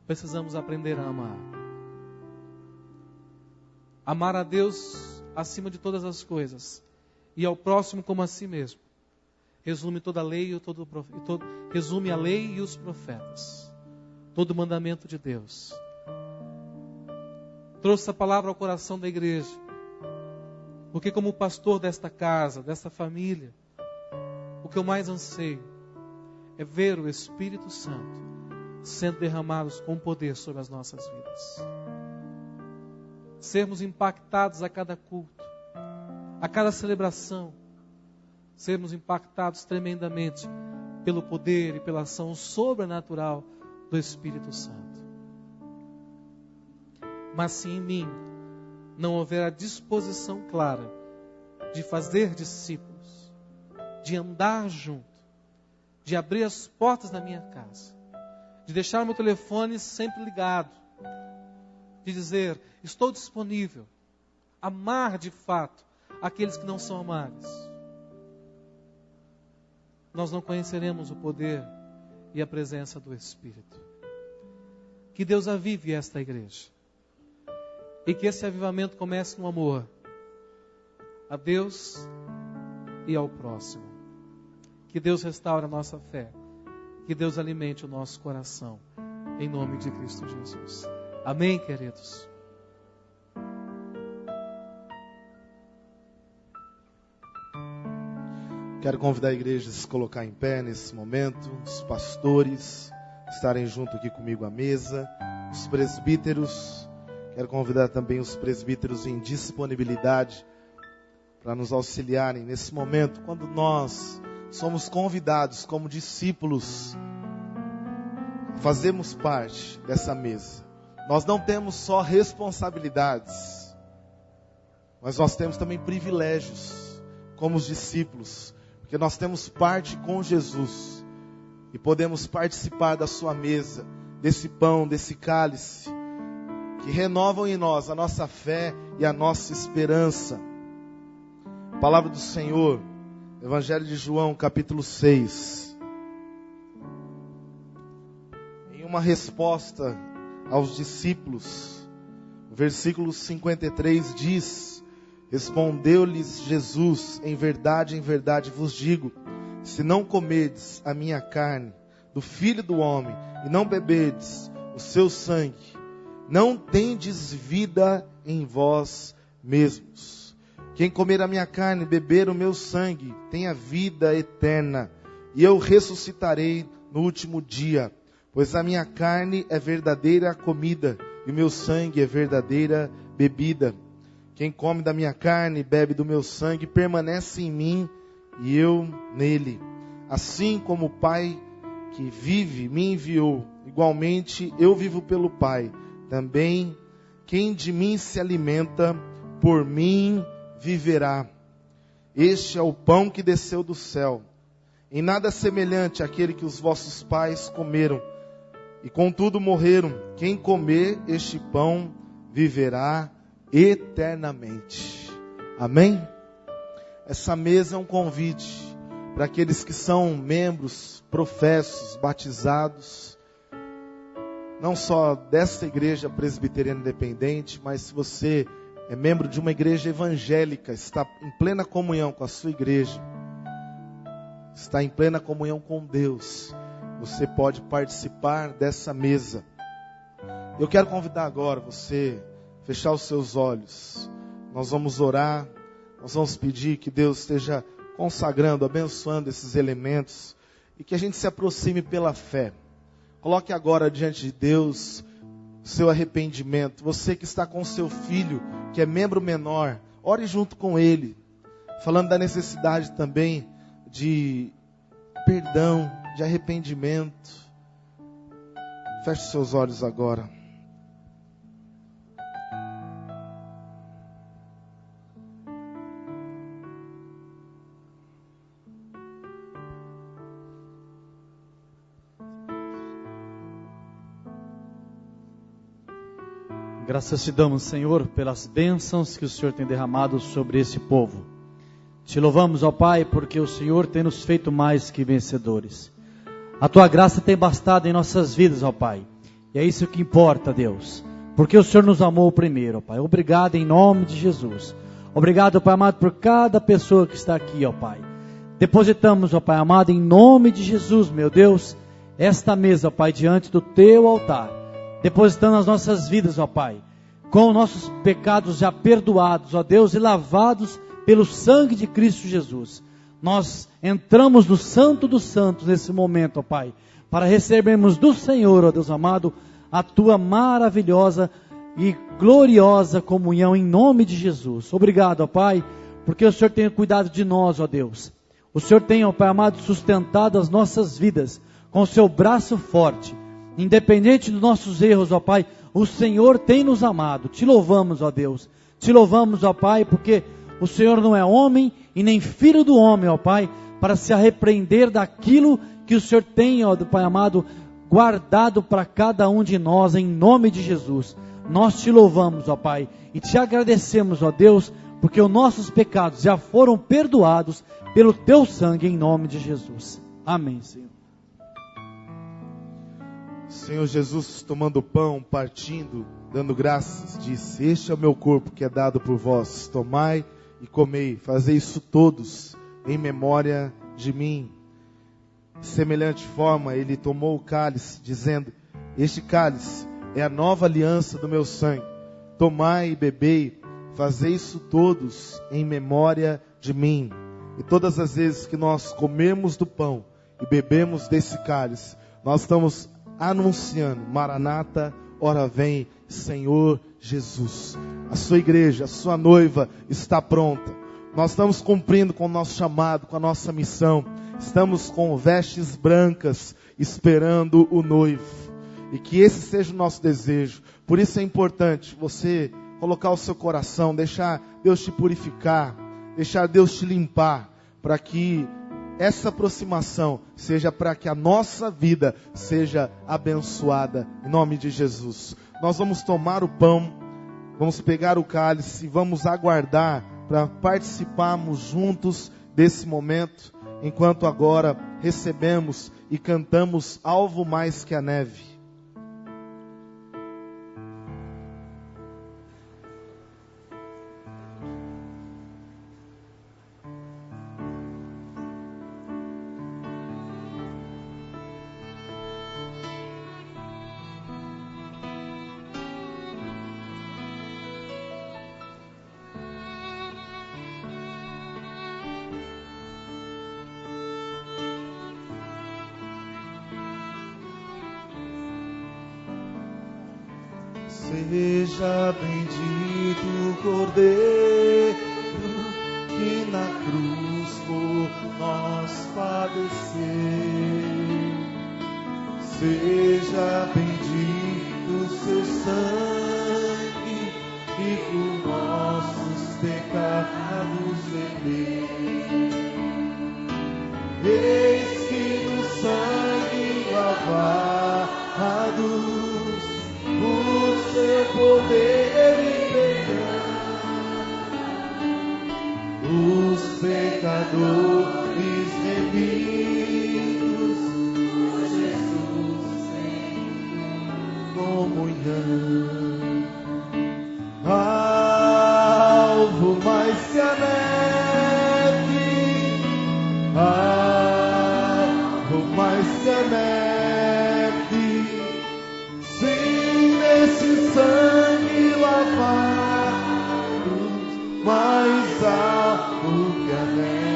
Speaker 5: precisamos aprender a amar. Amar a Deus acima de todas as coisas e ao próximo como a si mesmo resume toda a lei resume a lei e os profetas, todo o mandamento de Deus. Trouxe essa palavra ao coração da igreja, porque como pastor desta casa, desta família, o que eu mais anseio é ver o Espírito Santo sendo derramados com poder sobre as nossas vidas. Sermos impactados a cada culto, a cada celebração, sermos impactados tremendamente pelo poder e pela ação sobrenatural do Espírito Santo. Mas se em mim não houver a disposição clara de fazer discípulos, de andar junto, de abrir as portas da minha casa, de deixar meu telefone sempre ligado, de dizer, estou disponível, amar de fato aqueles que não são amáveis, nós não conheceremos o poder e a presença do Espírito. Que Deus avive esta igreja, e que esse avivamento comece no amor a Deus e ao próximo. Que Deus restaure a nossa fé, que Deus alimente o nosso coração, em nome de Cristo Jesus. Amém, queridos?
Speaker 1: Quero convidar a igreja a se colocar em pé nesse momento, os pastores estarem junto aqui comigo à mesa, os presbíteros. Quero convidar também os presbíteros em disponibilidade para nos auxiliarem nesse momento, quando nós somos convidados como discípulos, fazemos parte dessa mesa. Nós não temos só responsabilidades, mas nós temos também privilégios como os discípulos, porque nós temos parte com Jesus e podemos participar da sua mesa, desse pão, desse cálice, que renovam em nós a nossa fé e a nossa esperança. Palavra do Senhor, Evangelho de João, capítulo 6. Em uma resposta aos discípulos, o versículo 53 diz: respondeu-lhes Jesus, em verdade vos digo, se não comerdes a minha carne, do Filho do Homem, e não beberdes o seu sangue, não tendes vida em vós mesmos. Quem comer a minha carne e beber o meu sangue, tem a vida eterna, e eu ressuscitarei no último dia. Pois a minha carne é verdadeira comida, e o meu sangue é verdadeira bebida. Quem come da minha carne e bebe do meu sangue, permanece em mim, e eu nele. Assim como o Pai que vive me enviou, igualmente eu vivo pelo Pai. Também quem de mim se alimenta, por mim viverá. Este é o pão que desceu do céu. em nada semelhante àquele que os vossos pais comeram, e contudo morreram. Quem comer este pão viverá eternamente. Amém? Essa mesa é um convite para aqueles que são membros, professos, batizados, não só desta igreja presbiteriana independente, mas se você é membro de uma igreja evangélica, está em plena comunhão com a sua igreja, está em plena comunhão com Deus, você pode participar dessa mesa. Eu quero convidar agora você a fechar os seus olhos. Nós vamos orar, nós vamos pedir que Deus esteja consagrando, abençoando esses elementos e que a gente se aproxime pela fé. Coloque agora diante de Deus o seu arrependimento. Você que está com seu filho, que é membro menor, ore junto com ele, falando da necessidade também de perdão, de arrependimento. Feche seus olhos agora.
Speaker 6: Graças te damos, Senhor, pelas bênçãos que o Senhor tem derramado sobre esse povo. Te louvamos, ó Pai, porque o Senhor tem nos feito mais que vencedores. A Tua graça tem bastado em nossas vidas, ó Pai. E é isso que importa, Deus. Porque o Senhor nos amou primeiro, ó Pai. Obrigado em nome de Jesus. Obrigado, Pai amado, por cada pessoa que está aqui, ó Pai. Depositamos, ó Pai amado, em nome de Jesus, meu Deus, esta mesa, ó Pai, diante do Teu altar. Depositando as nossas vidas, ó Pai, com nossos pecados já perdoados, ó Deus, e lavados pelo sangue de Cristo Jesus. Nós entramos no Santo dos Santos nesse momento, ó Pai, para recebermos do Senhor, ó Deus amado, a Tua maravilhosa e gloriosa comunhão em nome de Jesus. Obrigado, ó Pai, porque o Senhor tem cuidado de nós, ó Deus. O Senhor tem, ó Pai amado, sustentado as nossas vidas com o Seu braço forte. Independente dos nossos erros, ó Pai, o Senhor tem nos amado. Te louvamos, ó Deus. Te louvamos, ó Pai, porque o Senhor não é homem e nem filho do homem, ó Pai, para se arrepender daquilo que o Senhor tem, ó Pai amado, guardado para cada um de nós, em nome de Jesus. Nós te louvamos, ó Pai, e te agradecemos, ó Deus, porque os nossos pecados já foram perdoados pelo Teu sangue, em nome de Jesus. Amém, Senhor.
Speaker 1: Senhor Jesus, tomando o pão, partindo, dando graças, disse: este é o meu corpo que é dado por vós, tomai e comei, fazei isso todos em memória de mim. De semelhante forma, ele tomou o cálice, dizendo: este cálice é a nova aliança do meu sangue, tomai e bebei, fazei isso todos em memória de mim. E todas as vezes que nós comemos do pão e bebemos desse cálice, nós estamos anunciando: Maranata, ora vem, Senhor Jesus. A sua igreja, a sua noiva está pronta. Nós estamos cumprindo com o nosso chamado, com a nossa missão. Estamos com vestes brancas, esperando o noivo. E que esse seja o nosso desejo. Por isso é importante você colocar o seu coração, deixar Deus te purificar, deixar Deus te limpar, para que essa aproximação seja para que a nossa vida seja abençoada, em nome de Jesus. Nós vamos tomar o pão, vamos pegar o cálice e vamos aguardar para participarmos juntos desse momento, enquanto agora recebemos e cantamos Alvo Mais que a Neve.
Speaker 2: Seja bendito o Cordeiro que na cruz por nós padeceu. Seja bendito o seu sangue que por nossos pecados bebeu.
Speaker 3: pecadores remidos, Jesus em comunhão. Alvo mais que a neve, alvo mais que a neve, sim, nesse sangue lavado, mais alvo que a neve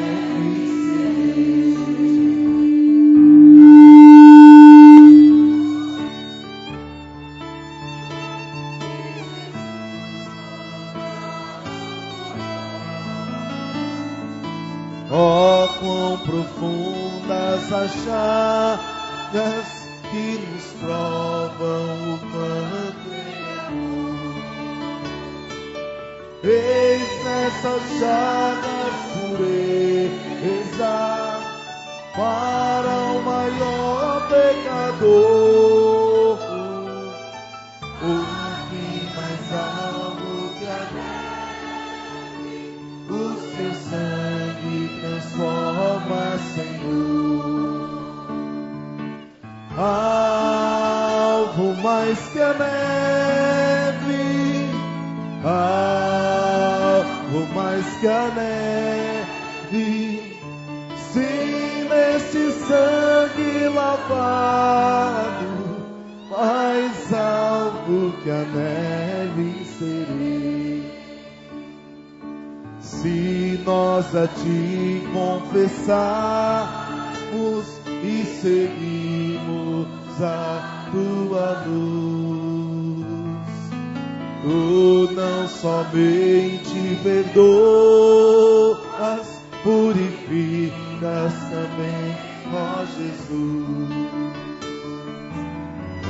Speaker 3: Oh, quão profundas as chagas que nos provam o quanto Ele é amor. Eis nessas chagas pureza para o maior pecador. O que mais alto que a neve, o seu sangue transforma, Senhor. Alvo mais que a neve, alvo mais que a neve, sim, nesse sangue lavado, mais alvo que a neve serei. Se nós a ti confessarmos e seguimos a tua luz, tu não somente perdoas, purificas também, ó Jesus.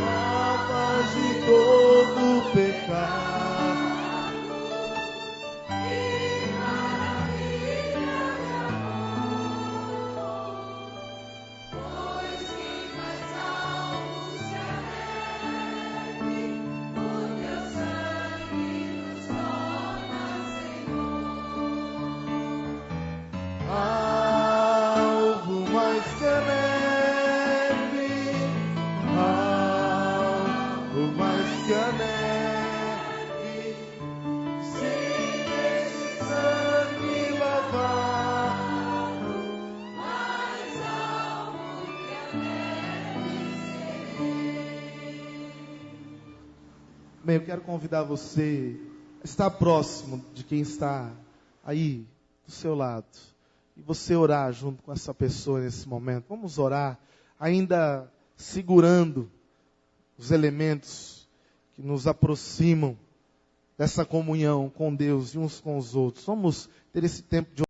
Speaker 3: Lavas de todo pecado, eu quero convidar você a estar próximo de quem está aí do seu lado e você orar junto com essa pessoa nesse momento. Vamos orar, ainda segurando os elementos que nos aproximam dessa comunhão com Deus e uns com os outros. Vamos ter esse tempo de